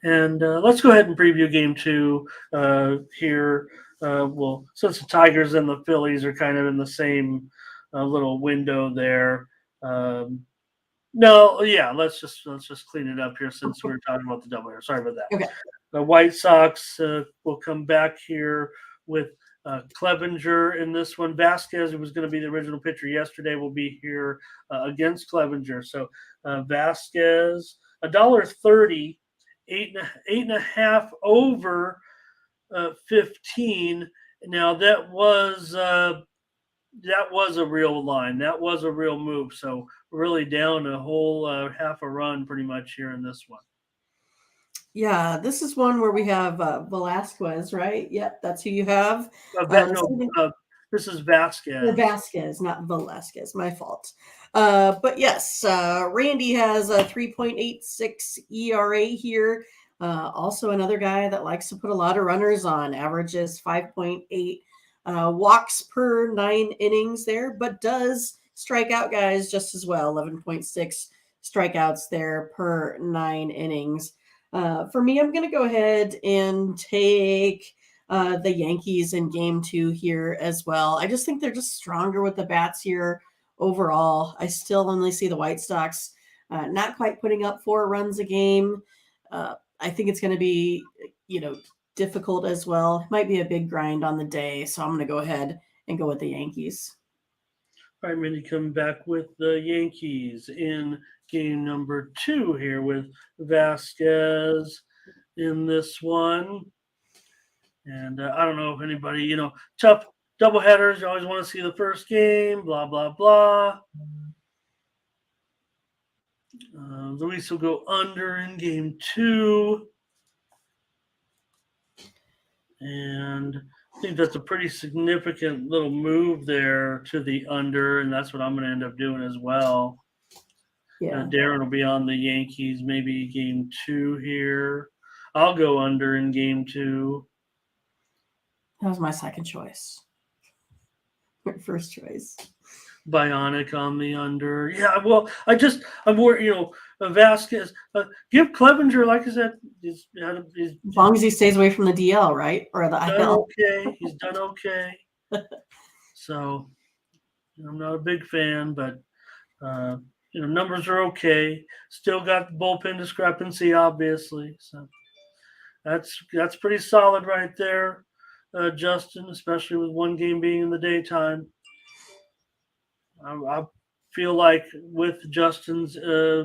And let's go ahead and preview game 2 here. Well, since the Tigers and the Phillies are kind of in the same little window there. Let's just clean it up here since we were talking about the doubleheader. Sorry about that. Okay. The White Sox will come back here with Clevenger in this one. Vasquez, who was going to be the original pitcher yesterday, will be here against Clevenger. So Vasquez, $1.30, 8.5 over 15. Now that was that was a real line. That was a real move. So really down a whole half a run pretty much here in this one. Yeah, this is one where we have Velasquez, right? Yep, that's who you have. This is Vasquez. Vasquez, not Velasquez. My fault. But yes, Randy has a 3.86 ERA here. Also, another guy that likes to put a lot of runners on, averages 5.8 walks per 9 innings there, but does strike out guys just as well, 11.6 strikeouts there per 9 innings. For me, I'm going to go ahead and take the Yankees in game 2 here as well. I just think they're just stronger with the bats here overall. I still only see the White Sox not quite putting up 4 runs a game. I think it's going to be, difficult as well. It might be a big grind on the day. So I'm going to go ahead and go with the Yankees. All right, Mindy, coming back with the Yankees in game number 2 here with Vasquez in this one. And I don't know if anybody, tough doubleheaders, you always want to see the first game, blah, blah, blah. Luis will go under in game 2. And I think that's a pretty significant little move there to the under, and that's what I'm going to end up doing as well. Yeah. Darren will be on the Yankees, maybe game 2 here. I'll go under in game 2. That was my second choice. My first choice. Bionic on the under. Yeah, well, I'm more, Vasquez. Give Clevenger, like I said, he's as long as he stays away from the DL, right? Or the IL. Okay. He's done okay. So, I'm not a big fan, but numbers are okay. Still got the bullpen discrepancy, obviously. So that's pretty solid right there, Justin, especially with one game being in the daytime. I feel like with Justin's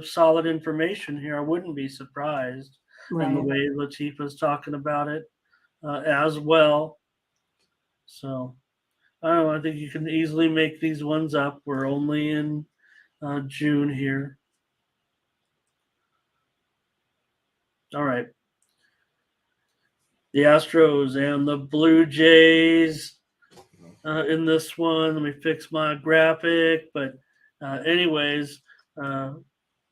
solid information here, I wouldn't be surprised. Right. And the way Latifah's talking about it as well. So, I don't know. I think you can easily make these ones up. We're only in June here. All right. The Astros and the Blue Jays in this one. Let me fix my graphic. But anyways,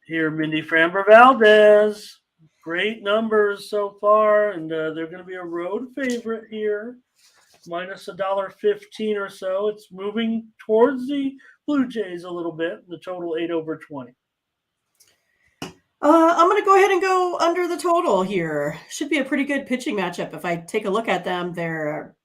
here, Mindy Framber Valdez. Great numbers so far, and they're going to be a road favorite here. Minus $1.15 or so. It's moving towards the Blue Jays a little bit. The total 8/20. I'm going to go ahead and go under the total here. Should be a pretty good pitching matchup. If I take a look at them, they're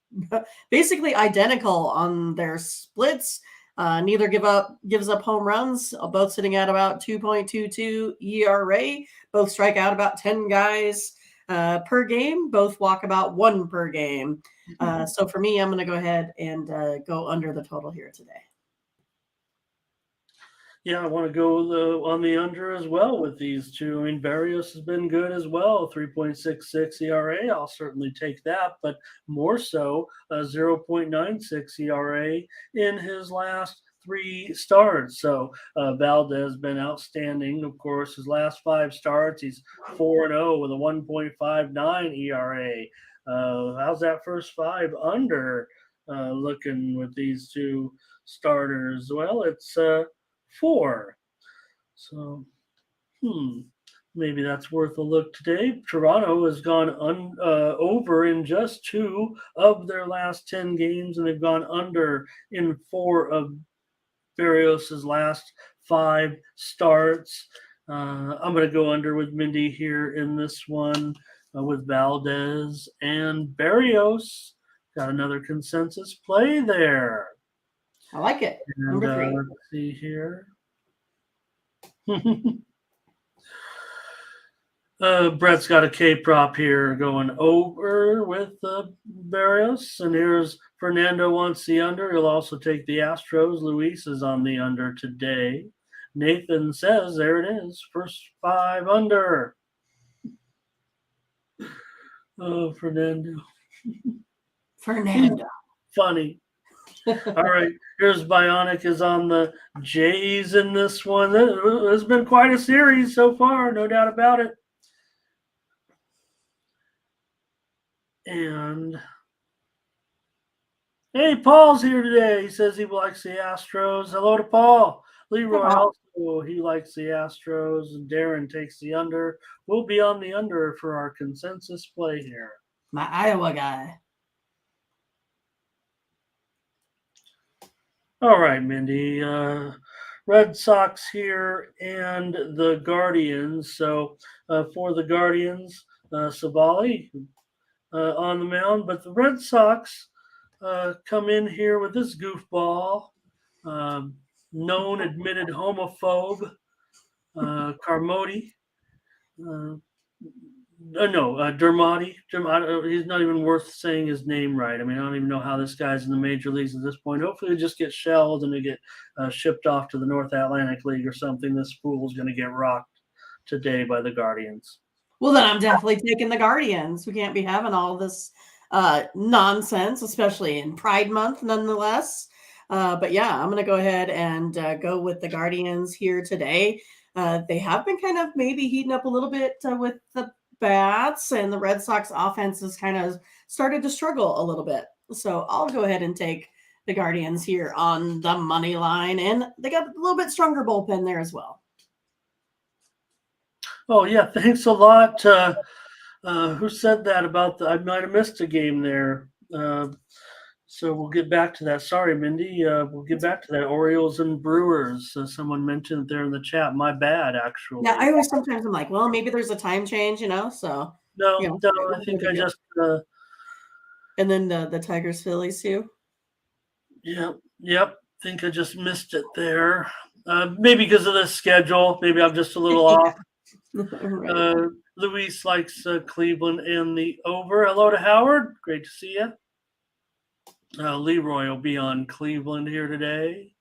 basically identical on their splits. Neither gives up home runs. Both sitting at about 2.22 ERA. Both strike out about 10 guys per game. Both walk about 1 per game. So for me, I'm going to go ahead and go under the total here today. Yeah, I want to go on the under as well with these two. I mean, Barrios has been good as well, 3.66 ERA. I'll certainly take that, but more so, 0.96 ERA in his last 3 starts. So Valdez been outstanding. Of course, his last 5 starts, he's 4-0 with a 1.59 ERA. How's that first 5 under looking with these two starters? Well, it's 4. So, maybe that's worth a look today. Toronto has gone over in just 2 of their last 10 games, and they've gone under in 4 of Barrios' last 5 starts. I'm going to go under with Mindy here in this one with Valdez and Barrios. Got another consensus play there. I like it. And, Number 3. Let's see here. Brett's got a K prop here going over with Barrios. And here's Fernando wants the under. He'll also take the Astros. Luis is on the under today. Nathan says, there it is. First 5 under. Oh, Fernando. Fernando. Funny. All right, here's Bionic is on the Jays in this one. It's been quite a series so far, no doubt about it. And hey, Paul's here today. He says he likes the Astros. Hello to Paul. Leroy also, he likes the Astros. And Darren takes the under. We'll be on the under for our consensus play here. My Iowa guy. All right, Mindy. Red Sox here and the Guardians. So for the Guardians, Savali on the mound. But the Red Sox come in here with this goofball, known admitted homophobe, Carmody. Dermody. He's not even worth saying his name right. I mean, I don't even know how this guy's in the major leagues at this point. Hopefully, he just gets shelled and they get shipped off to the North Atlantic League or something. This fool's going to get rocked today by the Guardians. Well, then I'm definitely taking the Guardians. We can't be having all this nonsense, especially in Pride Month, nonetheless. But yeah, I'm going to go ahead and go with the Guardians here today. They have been kind of maybe heating up a little bit with the bats, and the Red Sox offense has kind of started to struggle a little bit. So I'll go ahead and take the Guardians here on the money line, and they got a little bit stronger bullpen there as well. Oh yeah, thanks a lot. Who said that about I might have missed a game there. So we'll get back to that. Sorry, Mindy. We'll get back to that. Orioles and Brewers. Someone mentioned there in the chat. My bad, actually. Yeah, I always sometimes I'm like, well, maybe there's a time change, so. No, I think I just. And then the Tigers Phillies too. Yep. Think I just missed it there. Maybe because of the schedule. Maybe I'm just a little off. Right. Luis likes Cleveland and the over. Hello to Howard. Great to see you. Leroy will be on Cleveland here today.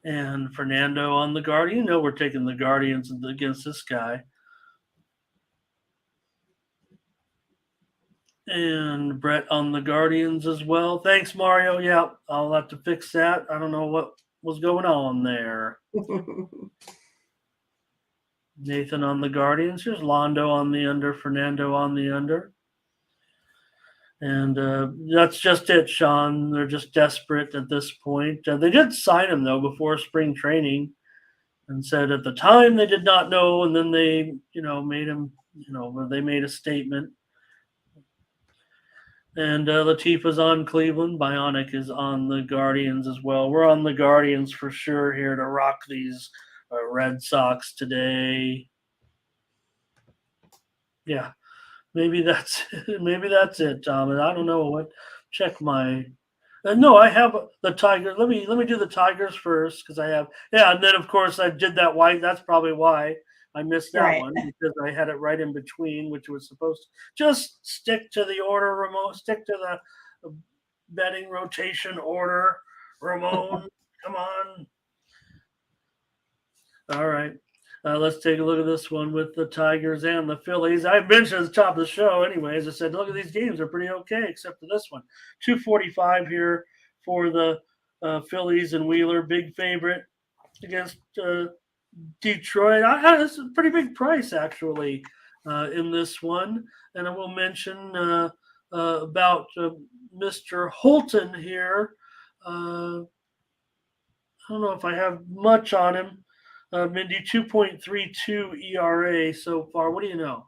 And Fernando on the Guardian. No, we're taking the Guardians against this guy. And Brett on the Guardians as well. Thanks, Mario. Yeah, I'll have to fix that. I don't know what was going on there. Nathan on the Guardians. Here's Londo on the under. Fernando on the under. And that's just it, Sean. They're just desperate at this point. They did sign him, though, before spring training and said at the time they did not know. And then they, made him, they made a statement. And Latifah's on Cleveland. Bionic is on the Guardians as well. We're on the Guardians for sure here to rock these Red Sox today. Yeah. Maybe that's it, Tom. And I don't know what. Check my. No, I have the Tigers. Let me do the Tigers first because I have. Yeah, and then of course I did that white. That's probably why I missed that one because I had it right in between, which was supposed to just stick to the order. Ramon, stick to the betting rotation order. Ramon, come on. All right. Let's take a look at this one with the Tigers and the Phillies. I mentioned at the top of the show anyways. I said, look at these games. They're pretty okay except for this one. 245 here for the Phillies and Wheeler. Big favorite against Detroit. It's a pretty big price, actually, in this one. And I will mention about Mr. Holton here. I don't know if I have much on him. Mindy, 2.32 ERA so far. What do you know?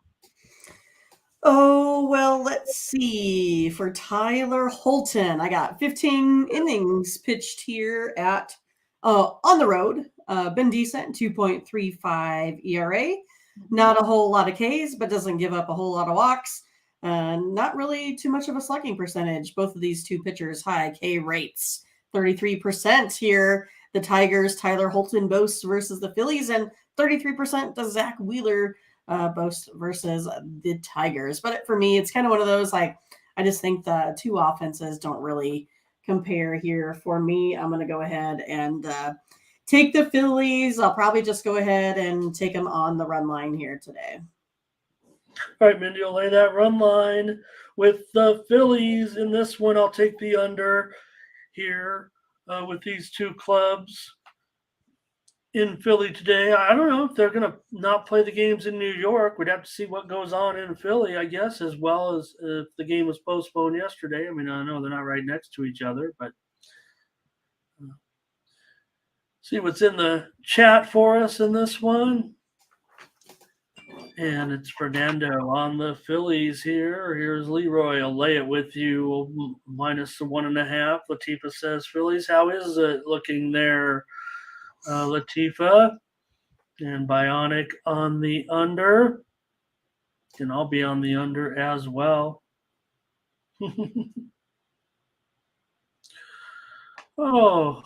Oh, well, let's see. For Tyler Holton, I got 15 innings pitched here at on the road. Been decent, 2.35 ERA. Not a whole lot of Ks, but doesn't give up a whole lot of walks. Not really too much of a slugging percentage. Both of these two pitchers, high K rates, 33% here. The Tigers, Tyler Holton boasts versus the Phillies, and 33% does Zach Wheeler boast versus the Tigers. But for me, it's kind of one of those, I just think the two offenses don't really compare here. For me, I'm going to go ahead and take the Phillies. I'll probably just go ahead and take them on the run line here today. All right, Mindy, I'll lay that run line with the Phillies. In this one, I'll take the under. here with these two clubs in Philly today. I don't know if they're going to not play the games in New York. We'd have to see what goes on in Philly, I guess, as well as if the game was postponed yesterday. I mean, I know they're not right next to each other, but see what's in the chat for us in this one. And it's Fernando on the Phillies here. Here's Leroy. I'll lay it with you minus the 1.5. Latifa says, Phillies, how is it looking there, Latifa? And Bionic on the under. And I'll be on the under as well. Oh.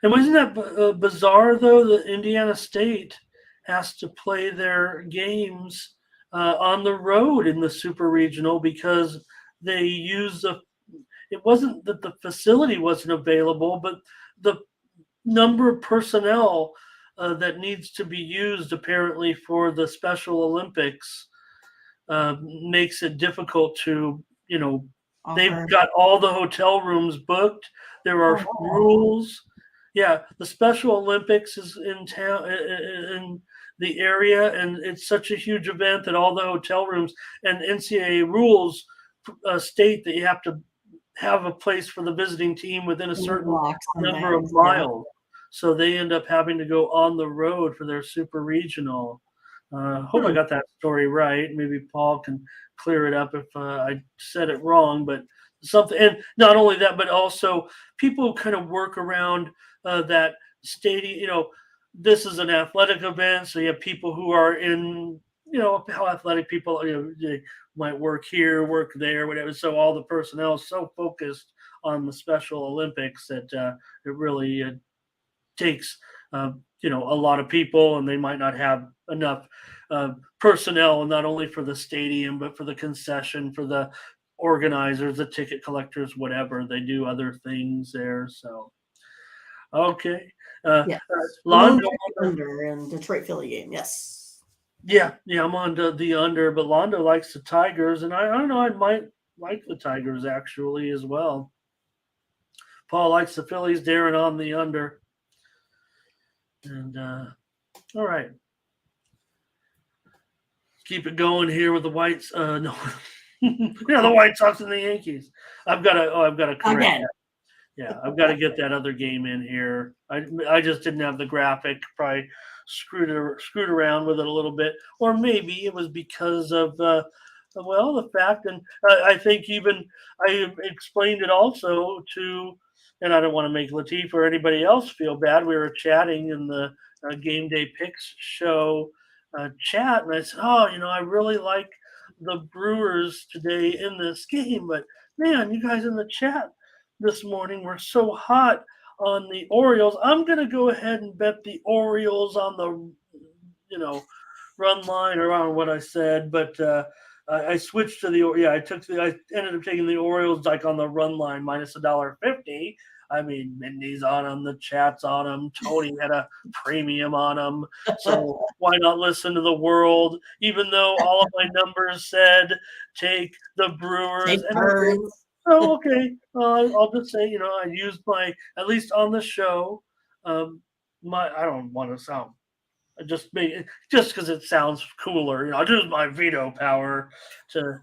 And wasn't that bizarre, though, that Indiana State has to play their games on the road in the Super Regional because they use it wasn't that the facility wasn't available, but the number of personnel that needs to be used apparently for the Special Olympics makes it difficult to, they've got all the hotel rooms booked. There are rules. Yeah, the Special Olympics is in town, in the area, and it's such a huge event that all the hotel rooms and NCAA rules state that you have to have a place for the visiting team within a certain number of miles. Yeah. So they end up having to go on the road for their Super Regional. Hope I got that story right. Maybe Paul can clear it up if I said it wrong, but something. And not only that, but also people kind of work around that stadium. This is an athletic event, so you have people who are in, how athletic people, they might work here, work there, whatever. So all the personnel is so focused on the Special Olympics that it really takes a lot of people, and they might not have enough personnel, not only for the stadium, but for the concession, for the organizers, the ticket collectors, whatever. They do other things there. So, okay. Londo under in Detroit Philly game. Yes. Yeah, I'm on the under, but Londo likes the Tigers, and I don't know, I might like the Tigers actually as well. Paul likes the Phillies, Darren on the under. And all right, keep it going here with the Whites. No, the White Sox and the Yankees. I've got to correct that. Yeah, I've got to get that other game in here. I just didn't have the graphic. Probably screwed around with it a little bit, or maybe it was because of the fact. And I think even I explained it also to. And I don't want to make Latif or anybody else feel bad. We were chatting in the Game Day Picks show chat, and I said, I really like the Brewers today in this game, but man, you guys in the chat this morning were so hot on the Orioles. I'm going to go ahead and bet the Orioles on the, run line around what I said, but I switched to I ended up taking the Orioles like on the run line minus $1.50. I mean, Mindy's on them, the chat's on them, Tony had a premium on them. So why not listen to the world? Even though all of my numbers said take the Brewers. Oh, okay. I'll just say, I used my, at least on the show, I don't want to sound. Just because it sounds cooler. I'll use my veto power to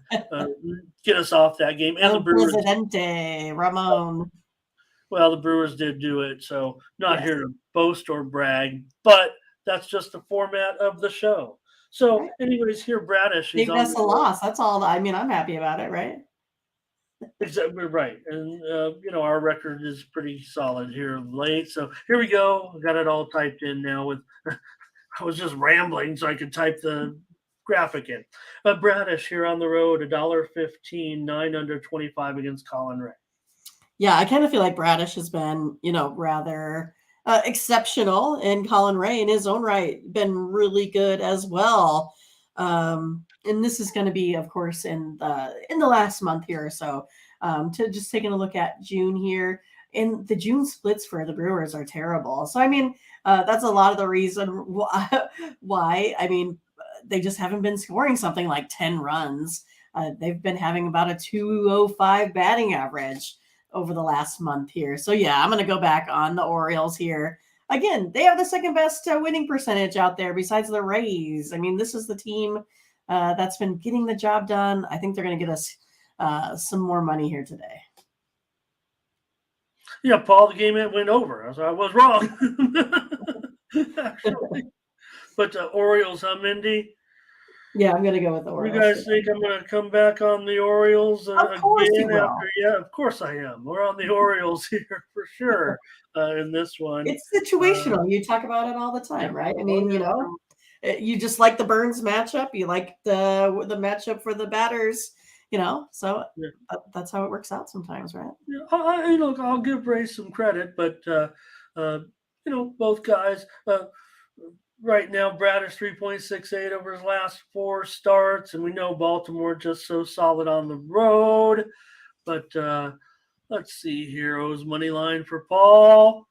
get us off that game. And the Brewers, Presidente Ramon. Well, the Brewers did do it, so not here to boast or brag, but that's just the format of the show. So, anyways, here Bradish. Big that's a loss. That's all. I'm happy about it, right? Exactly right, and our record is pretty solid here of late. So here we go. I got it all typed in now. With I was just rambling, so I could type the graphic in. Bradish here on the road, $1.15, 9 under 25 against Colin Ray. Yeah, I kind of feel like Bradish has been, rather exceptional, and Colin Ray in his own right been really good as well. And this is going to be, of course, in the last month here or so. To just taking a look at June here, and the June splits for the Brewers are terrible. So I mean, that's a lot of the reason why. I mean, they just haven't been scoring something like 10 runs. They've been having about a 205 batting average. over the last month here. So yeah, I'm going to go back on the Orioles here. Again, they have the second best winning percentage out there besides the Rays. I mean, this is the team that's been getting the job done. I think they're going to get us some more money here today. Yeah, Paul, the game went over. So I was wrong. Actually. But Orioles, huh, Mindy? Yeah, I'm going to go with the Orioles. You guys think I'm going to come back on the Orioles again? Yeah, of course I am. We're on the Orioles here for sure in this one. It's situational. You talk about it all the time, right? I mean, you just like the Burns matchup. You like the matchup for the batters, so that's how it works out sometimes, right? Yeah, I'll give Ray some credit, but both guys. Right now, Brad is 3.68 over his last 4 starts, and we know Baltimore just so solid on the road. But let's see here. O's money line for Paul.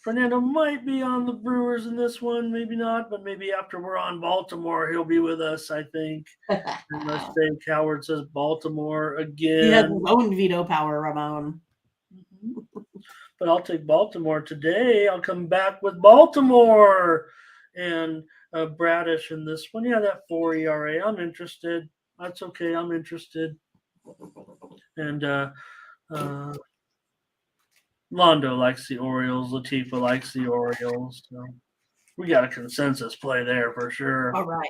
Fernando might be on the Brewers in this one, maybe not, but maybe after we're on Baltimore, he'll be with us, I think. Unless Dave Coward says Baltimore again. He has his own veto power, Ramon. But I'll take Baltimore today. I'll come back with Baltimore. And Bradish in this one. Yeah, that 4 ERA. I'm interested. That's okay. I'm interested. And Londo likes the Orioles. Latifa likes the Orioles. So we got a consensus play there for sure. All right.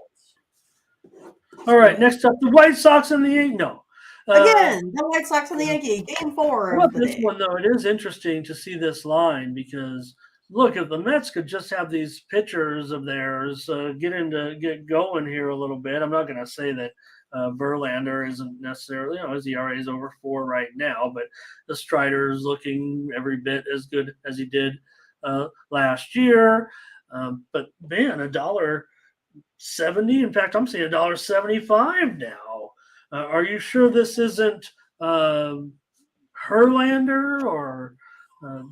All right. Next up, the White Sox and the Yankees. No. Again, the White Sox and the Yankees. Game 4. Well, this one, though, it is interesting to see this line because – look, if the Mets could just have these pitchers of theirs get going here a little bit. I'm not going to say that Verlander isn't necessarily, his ERA is over 4 right now, but the Strider is looking every bit as good as he did last year. But man, $1.70. In fact, I'm saying $1.75 now. Are you sure this isn't Herlander or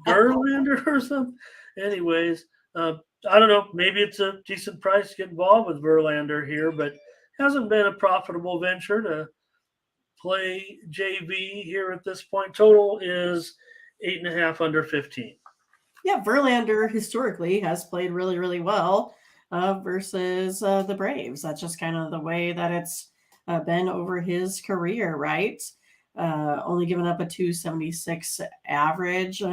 Gerlander or something? Anyways, I don't know. Maybe it's a decent price to get involved with Verlander here, but hasn't been a profitable venture to play JV here at this point. Total is 8.5 under 15. Yeah, Verlander historically has played really, really well versus the Braves. That's just kind of the way that it's been over his career, right? Only giving up a 276 average.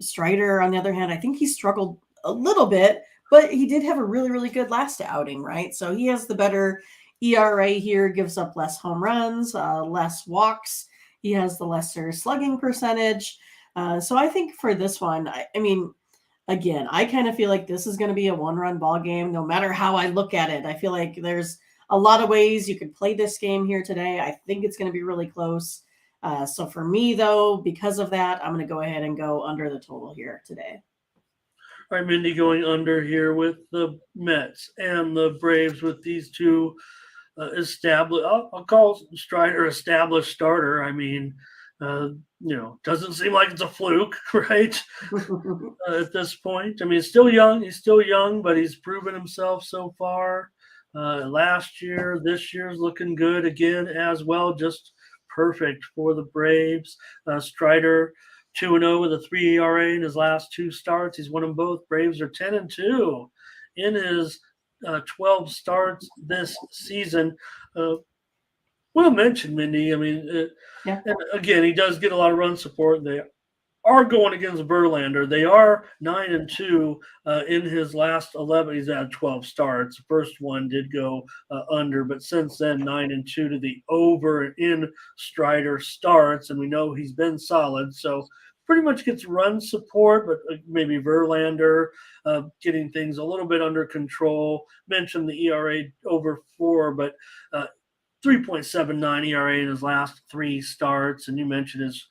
Strider, on the other hand, I think he struggled a little bit, but he did have a really, really good last outing, right? So he has the better ERA here, gives up less home runs, less walks. He has the lesser slugging percentage. So I think for this one, I mean, again, I kind of feel like this is going to be a 1-run ball game, no matter how I look at it. I feel like there's a lot of ways you could play this game here today. I think it's going to be really close. So for me, though, because of that, I'm going to go ahead and go under the total here today. All right, Mindy, going under here with the Mets and the Braves with these two established. I'll call Strider established starter. I mean, doesn't seem like it's a fluke, right? At this point, I mean, he's still young. He's still young, but he's proven himself so far. Last year, this year's looking good again as well. Just perfect for the Braves. Strider 2-0 with a 3 ERA in his last 2 starts. He's won them both. Braves are 10-2 in his 12 starts this season. Well mentioned, Mindy. I mean, and again, he does get a lot of run support. They are going against Verlander. They are 9-2 in his last 11. He's had 12 starts. The first one did go under, but since then 9-2 to the over in Strider starts, and we know he's been solid. So pretty much gets run support, but maybe Verlander getting things a little bit under control. Mentioned the ERA over 4, but 3.79 ERA in his last 3 starts, and you mentioned his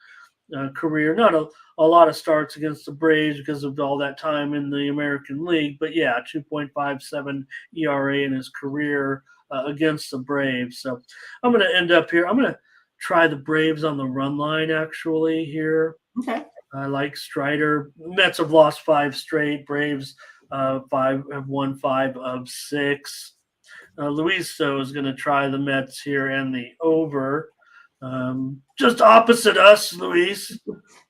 career. Not a lot of starts against the Braves because of all that time in the American League, but yeah, 2.57 ERA in his career against the Braves. So I'm going to end up here. I'm going to try the Braves on the run line actually here. Okay. I like Strider. Mets have lost 5 straight. Braves have won 5 of 6. Luis, though, is going to try the Mets here and the over. Just opposite us, Luis.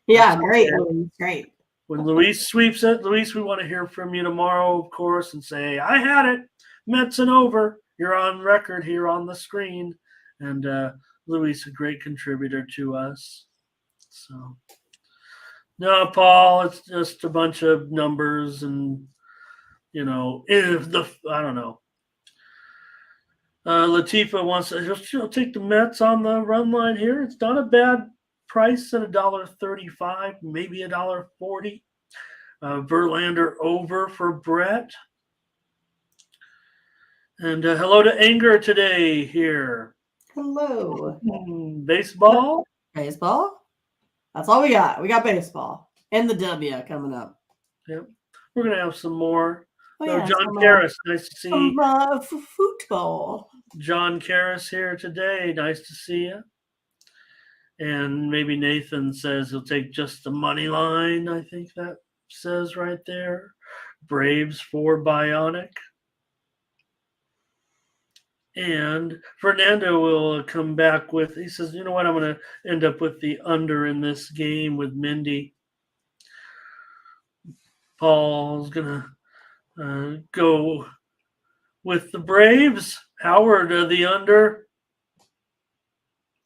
Yeah, great, Luis, great. When Luis sweeps it, Luis, we want to hear from you tomorrow, of course, and say, I had it. Mets and over. You're on record here on the screen. And Luis, a great contributor to us. So, no, Paul, it's just a bunch of numbers and, I don't know. Latifa wants to she'll take the Mets on the run line here. It's not a bad price at $1.35, maybe $1.40. Verlander over for Brett. And hello to Anger today here. Hello. Baseball? Baseball? That's all we got. We got baseball. And the W coming up. Yep. We're going to have some more. Yeah, John Karras, nice to see football. John Karras here today. Nice to see you. And maybe Nathan says he'll take just the money line. I think that says right there. Braves for Bionic. And Fernando will come back with, he says, you know what, I'm going to end up with the under in this game with Mindy. Paul's going to go with the Braves. Howard the under.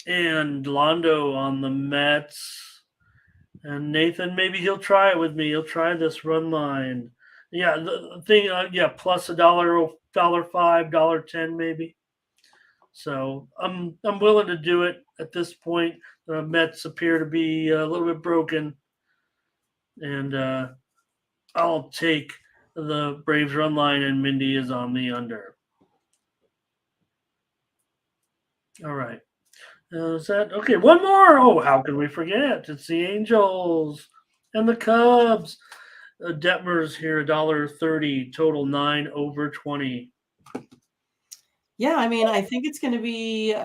And Londo on the Mets. And Nathan, maybe he'll try it with me. He'll try this run line. Yeah, the thing, plus $1.05, $1.10 maybe. So I'm willing to do it at this point. The Mets appear to be a little bit broken. And I'll take the Braves run line, and Mindy is on the under. All right. Is that okay? One more. Oh, how can we forget? It's the Angels and the Cubs. Detmers here, $1.30, total 9 over 20. Yeah, I mean, I think it's going to be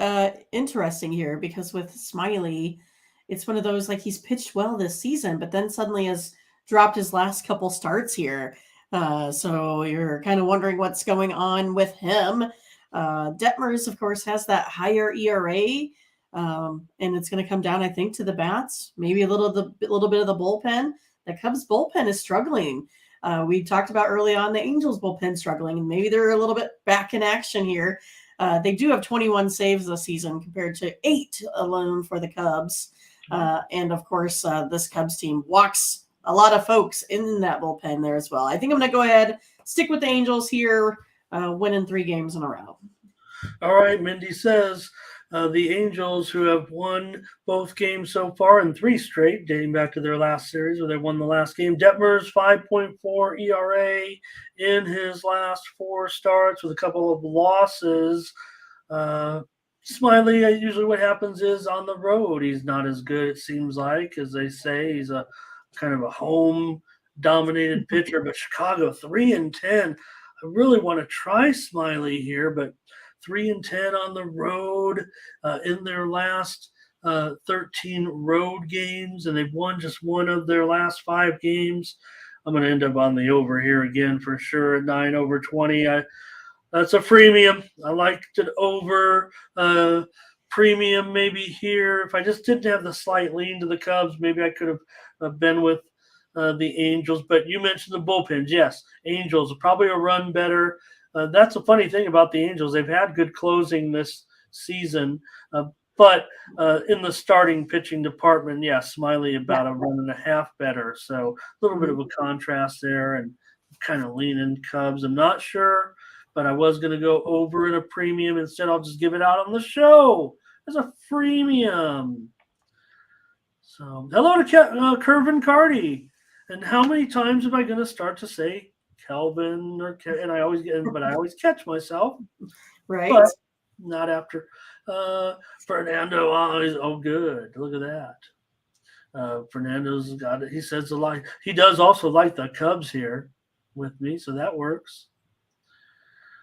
interesting here because with Smiley, it's one of those like he's pitched well this season, but then suddenly has dropped his last couple starts here. So you're kind of wondering what's going on with him. Detmers, of course, has that higher ERA. And it's going to come down, I think, to the bats, maybe a little bit of the bullpen. The Cubs bullpen is struggling. We talked about early on the Angels bullpen struggling, and maybe they're a little bit back in action here. They do have 21 saves this season compared to 8 alone for the Cubs. And of course, this Cubs team walks a lot of folks in that bullpen there as well. I think I'm going to go ahead, stick with the Angels here, winning 3 games in a row. All right, Mindy says the Angels, who have won both games so far in 3 straight, dating back to their last series where they won the last game. Detmers, 5.4 ERA in his last 4 starts with a couple of losses. Smiley, usually what happens is on the road, he's not as good, it seems like, as they say. He's a kind of a home-dominated pitcher, but Chicago, 3-10. I really want to try Smiley here, but 3-10 on the road in their last 13 road games, and they've won just one of their last 5 games. I'm going to end up on the over here again for sure at 9 over 20. That's a freemium. I liked it over premium maybe here. If I just didn't have the slight lean to the Cubs, maybe I could have been with the Angels. But you mentioned the bullpens. Yes, Angels probably a run better. That's a funny thing about the Angels. They've had good closing this season, but in the starting pitching department, Smiley about a run and a half better. So a little bit of a contrast there, and kind of leaning Cubs. I'm not sure, but I was going to go over in a premium. Instead, I'll just give it out on the show as a freemium. So hello to Curvin Cardi. And how many times am I going to start to say Kelvin and I always catch myself, right? But not after Fernando. Oh, good. Look at that. Fernando's got it. He says a lot. He does also like the Cubs here with me, so that works.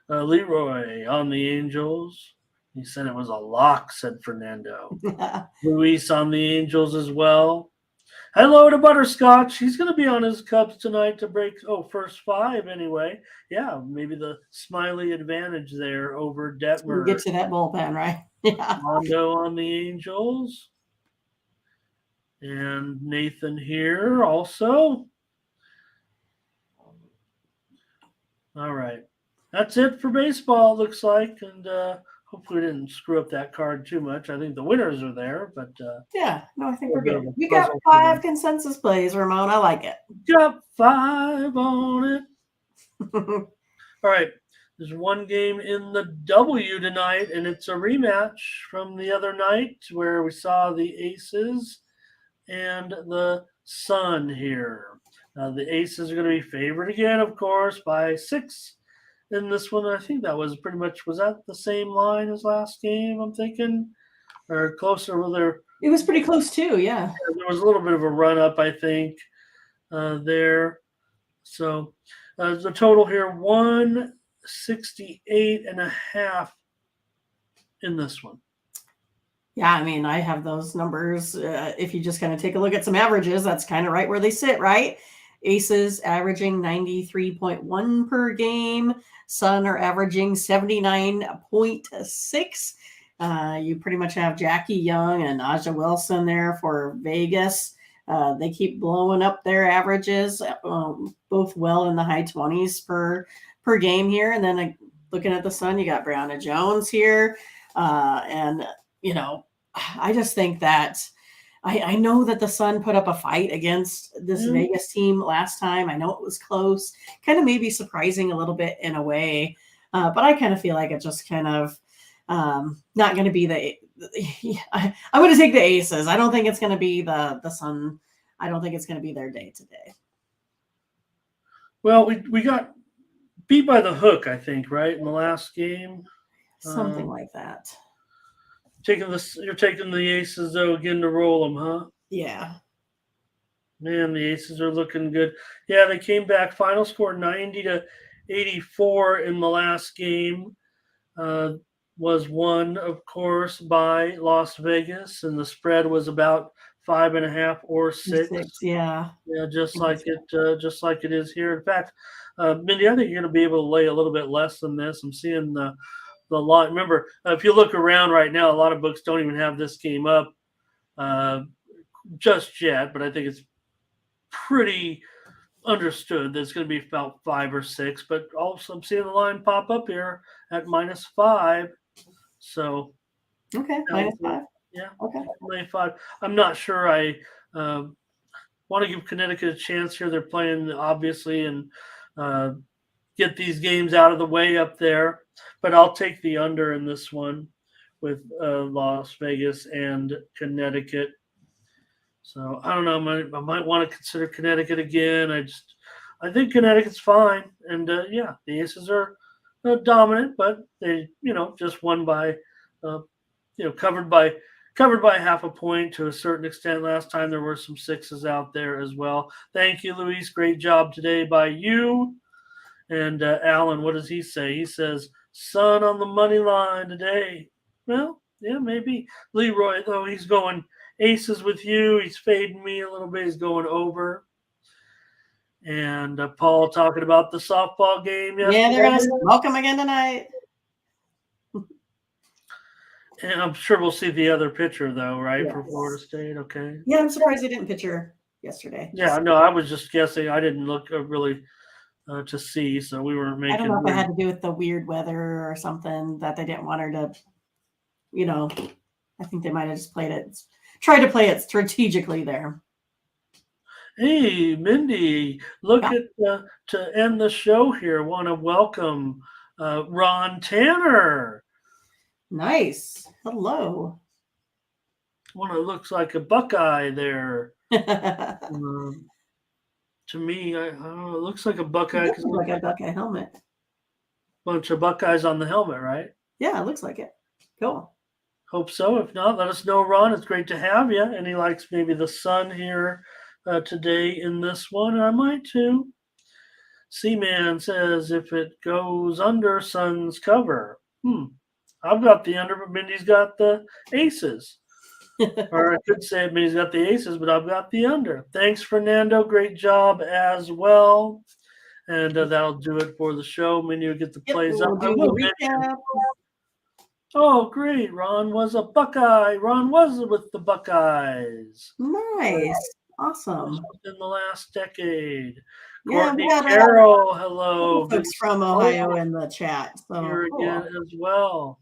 Leroy on the Angels. He said it was a lock, said Fernando. Luis on the Angels as well. Hello to Butterscotch. He's going to be on his Cubs tonight to break, first five anyway. Yeah, maybe the Smiley advantage there over We'll Detmer. get to that bullpen, right? Yeah. Mondo on the Angels. And Nathan here also. All right. That's it for baseball, it looks like. And hopefully we didn't screw up that card too much. I think the winners are there, but Yeah, no, I think we're a bit of good. a We got puzzle for 5 them. consensus plays, Ramon. I like it. Got 5 on it. All right. There's one game in the W tonight, and it's a rematch from the other night where we saw the Aces and the Sun here. The Aces are going to be favored again, of course, by 6 in this one. I think that was pretty much, was that the same line as last game, I'm thinking? Or closer, It was pretty close too, yeah. there was a little bit of a run up, I think, there. So the total here, 168.5 in this one. Yeah, I mean, I have those numbers. If you just kind of take a look at some averages, that's kind of right where they sit, right? Aces averaging 93.1 per game. Sun are averaging 79.6. You pretty much have Jackie Young and Aja Wilson there for Vegas. They keep blowing up their averages, both well in the high 20s per game here. And then looking at the Sun, you got Brianna Jones here. And I just think that I know that the Sun put up a fight against this Vegas team last time. I know it was close, kind of maybe surprising a little bit in a way, but I kind of feel like it's just kind of not going to be I'm going to take the Aces. I don't think it's going to be the Sun. I don't think it's going to be their day today. Well, we got beat by the hook, I think, right, in the last game. Something like that. You're taking the Aces though again to roll them, huh? Yeah. Man, the Aces are looking good. Yeah, they came back. Final score 90-84 in the last game. Was won, of course, by Las Vegas, and the spread was about 5.5 or 6. Yeah. Yeah, just like it is here. In fact, Mindy, I think you're going to be able to lay a little bit less than this. I'm seeing the line. Remember, if you look around right now, a lot of books don't even have this game up just yet, but I think it's pretty understood that it's going to be about 5 or 6. But also, I'm seeing the line pop up here at -5. So okay, -5. Yeah, okay, -5. I'm not sure. I want to give Connecticut a chance here. They're playing obviously and get these games out of the way up there. But I'll take the under in this one with Las Vegas and Connecticut. So I don't know. I might want to consider Connecticut again. I think Connecticut's fine, and the Aces are dominant, but they just won by covered by half a point to a certain extent. Last time there were some 6s out there as well. Thank you, Luis. Great job today by you. And Alan, what does he say? He says Sun on the money line today. Well, yeah, maybe. Leroy, though, he's going Aces with you. He's fading me a little bit. He's going over. And Paul talking about the softball game yesterday. Yeah, they're going to smoke him again tonight. And I'm sure we'll see the other pitcher, though, right, Yes. for Florida State. Okay. Yeah, I'm surprised he didn't pitcher yesterday. Yeah, no, I was just guessing. I didn't look really to see, so we were making. I don't know if it had to do with the weird weather or something that they didn't want her to, I think they might have just tried to play it strategically there. Hey, Mindy, look at to end the show here. Want to welcome Ron Tanner. Nice. Hello. One that looks like a Buckeye there. To me, I don't know, it looks like a Buckeye. It looks like a Buckeye helmet. Bunch of Buckeyes on the helmet, right? Yeah, it looks like it. Cool. Hope so. If not, let us know, Ron. It's great to have you. And he likes maybe the Sun here today in this one. I might too. Seaman says if it goes under, Sun's cover. I've got the under, but Mindy's got the Aces. Or I could say Minnie's got the aces, but I've got the under. Thanks, Fernando. Great job as well. And that'll do it for the show. Minnie will get the Yep, plays up. we'll I do the will mention. recap. Oh, great. Ron was a Buckeye. Ron was with the Buckeyes. Nice. Awesome. In the last decade. Yeah, we Courtney got Carroll, a hello. couple folks from Ohio in the chat. So Here again cool. as well.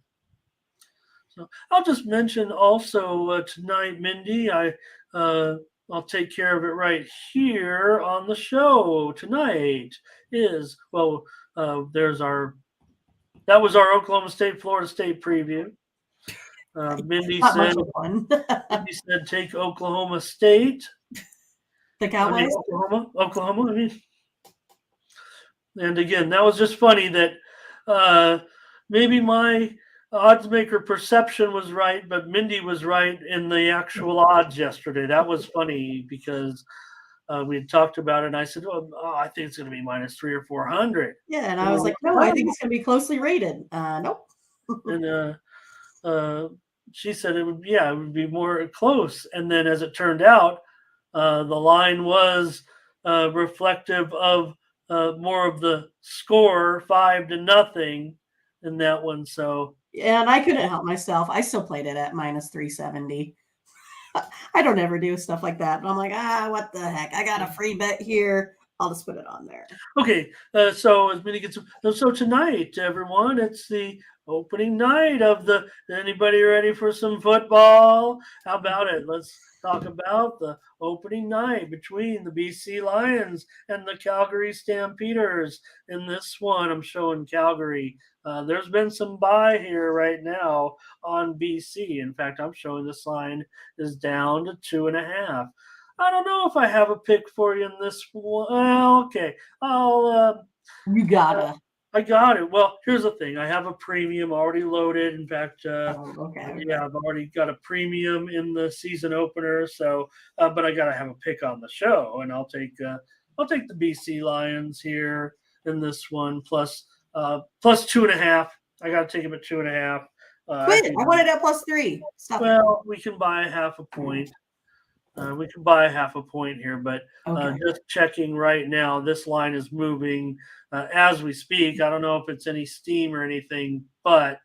So I'll just mention also tonight, Mindy, I'll take care of it right here on the show tonight. That was our Oklahoma State Florida State preview. Mindy Not said much of one. take Oklahoma State. The Cowboys. Oklahoma. And again, that was just funny that maybe my odds maker perception was right, but Mindy was right in the actual odds yesterday. That was funny because we had talked about it, and I said, "Oh, I think it's going to be minus 300 or 400." Yeah, and I was like, no, I think it's going to be closely rated. Nope. And she said it would be more close. And then, as it turned out, the line was reflective of more of the score, 5-0 in that one. So yeah, and I couldn't help myself. I still played it at minus 370. I don't ever do stuff like that, but I'm like, what the heck? I got a free bet here. I'll just put it on there. Okay, so as many so tonight, everyone, it's the opening night of the. Anybody ready for some football? How about it? Let's talk about the opening night between the BC Lions and the Calgary Stampeders. In this one, I'm showing Calgary. There's been some buy here right now on BC. In fact, I'm showing this line is down to 2.5. I don't know if I have a pick for you in this one. Well, okay. You gotta. I got it. Well, here's the thing. I have a premium already loaded. In fact, Okay. yeah, I've already got a premium in the season opener. So, but I gotta have a pick on the show, and I'll take the BC Lions here in this one plus 2.5. I gotta take them at 2.5. Quit. I wanted at plus 3. Stop it. We can buy half a point. We can buy half a point here, but just checking right now, this line is moving as we speak. I don't know if it's any steam or anything, but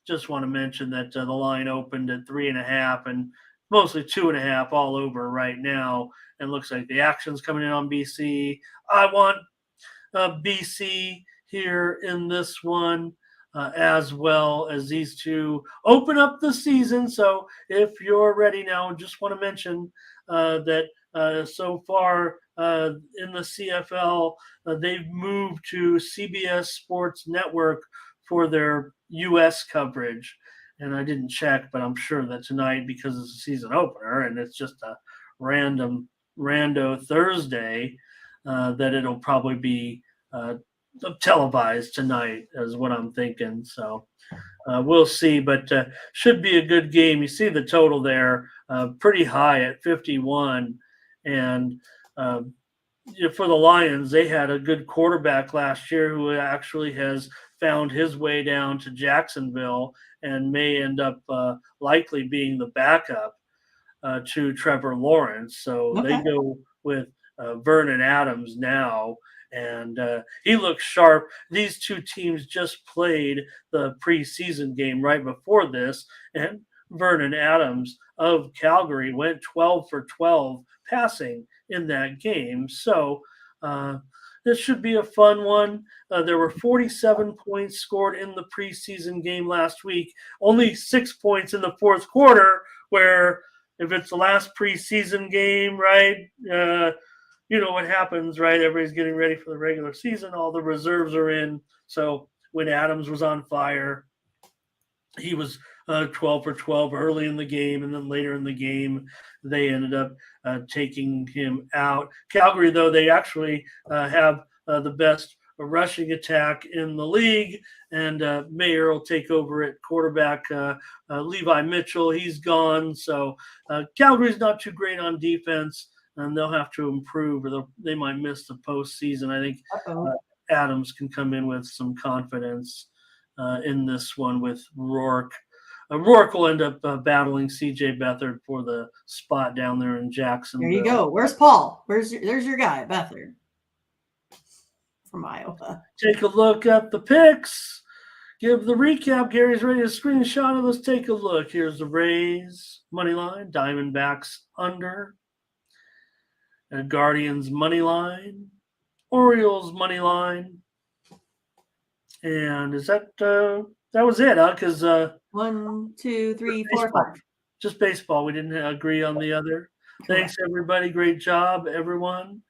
just want to mention that the line opened at 3.5 and mostly 2.5 all over right now. And looks like the action's coming in on BC. I want BC here in this one. As well as these two open up the season. So if you're ready now, just want to mention that so far in the CFL, they've moved to CBS Sports Network for their U.S. coverage. And I didn't check, but I'm sure that tonight, because it's a season opener and it's just a rando Thursday, that it'll probably be televised tonight is what I'm thinking. So we'll see, but should be a good game. You see the total there, pretty high at 51. And for the Lions, they had a good quarterback last year who actually has found his way down to Jacksonville and may end up likely being the backup to Trevor Lawrence. So they go with Vernon Adams now. And he looks sharp. These two teams just played the preseason game right before this, and Vernon Adams of Calgary went 12 for 12 passing in that game. So this should be a fun one. There were 47 points scored in the preseason game last week, only 6 points in the fourth quarter, where if it's the last preseason game, right, you know what happens, right? Everybody's getting ready for the regular season. All the reserves are in. So when Adams was on fire, he was 12 for 12 early in the game, and then later in the game, they ended up taking him out. Calgary, though, they actually have the best rushing attack in the league, and Mayer will take over at quarterback. Levi Mitchell, he's gone. So Calgary's not too great on defense, and they'll have to improve, or they might miss the postseason. I think Adams can come in with some confidence in this one with Rourke Rourke will end up battling C.J. Beathard for the spot down there in Jacksonville. There you go. Where's Paul? There's your guy, Beathard from Iowa. Take a look at the picks. Give the recap. Gary's ready to screenshot it. Let's take a look. Here's the Rays money line, Diamondbacks under, Guardians money line, Orioles money line, and is that was it? Because 1, 2, 3, 4, 5. Just baseball. We didn't agree on the other. Correct. Thanks everybody. Great job, everyone.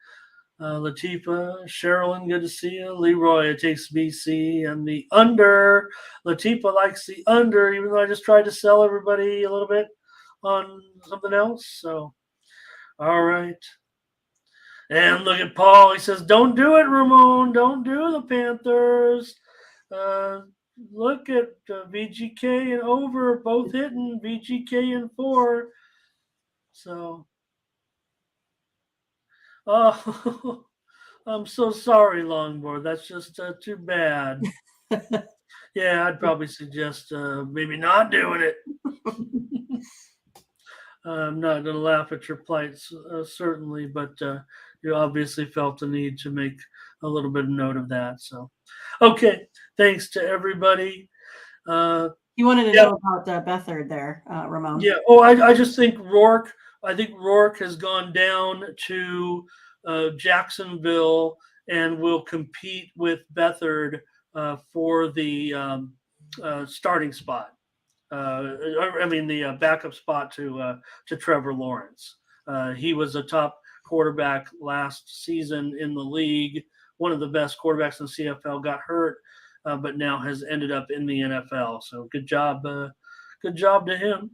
Latifa, Sherilyn, good to see you. Leroy, it takes BC and the under. Latifa likes the under, even though I just tried to sell everybody a little bit on something else. So, all right. And look at Paul. He says, don't do it, Ramon. Don't do the Panthers. Look at VGK and over, both hitting VGK and 4. So, oh, I'm so sorry, Longboard. That's just too bad. Yeah, I'd probably suggest maybe not doing it. I'm not going to laugh at your plight, certainly, but you obviously felt the need to make a little bit of note of that. So, okay, thanks to everybody. You wanted to know about Beathard there, Ramon. Yeah. Oh, I just think Rourke. I think Rourke has gone down to Jacksonville and will compete with Beathard for the starting spot. The backup spot to Trevor Lawrence. He was a top quarterback last season in the league, one of the best quarterbacks in the CFL, got hurt, but now has ended up in the NFL. So good job to him.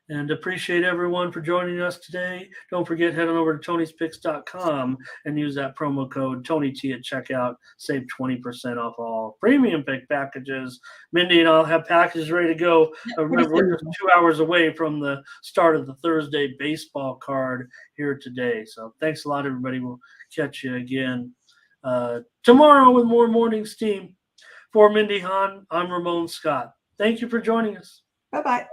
And appreciate everyone for joining us today. Don't forget, head on over to Tony'sPicks.com and use that promo code TonyT at checkout. Save 20% off all premium pick packages. Mindy and I'll have packages ready to go. Remember, we're just 2 hours away from the start of the Thursday baseball card here today. So thanks a lot, everybody. We'll catch you again tomorrow with more Morning Steam. For Mindy Hahn, I'm Ramon Scott. Thank you for joining us. Bye-bye.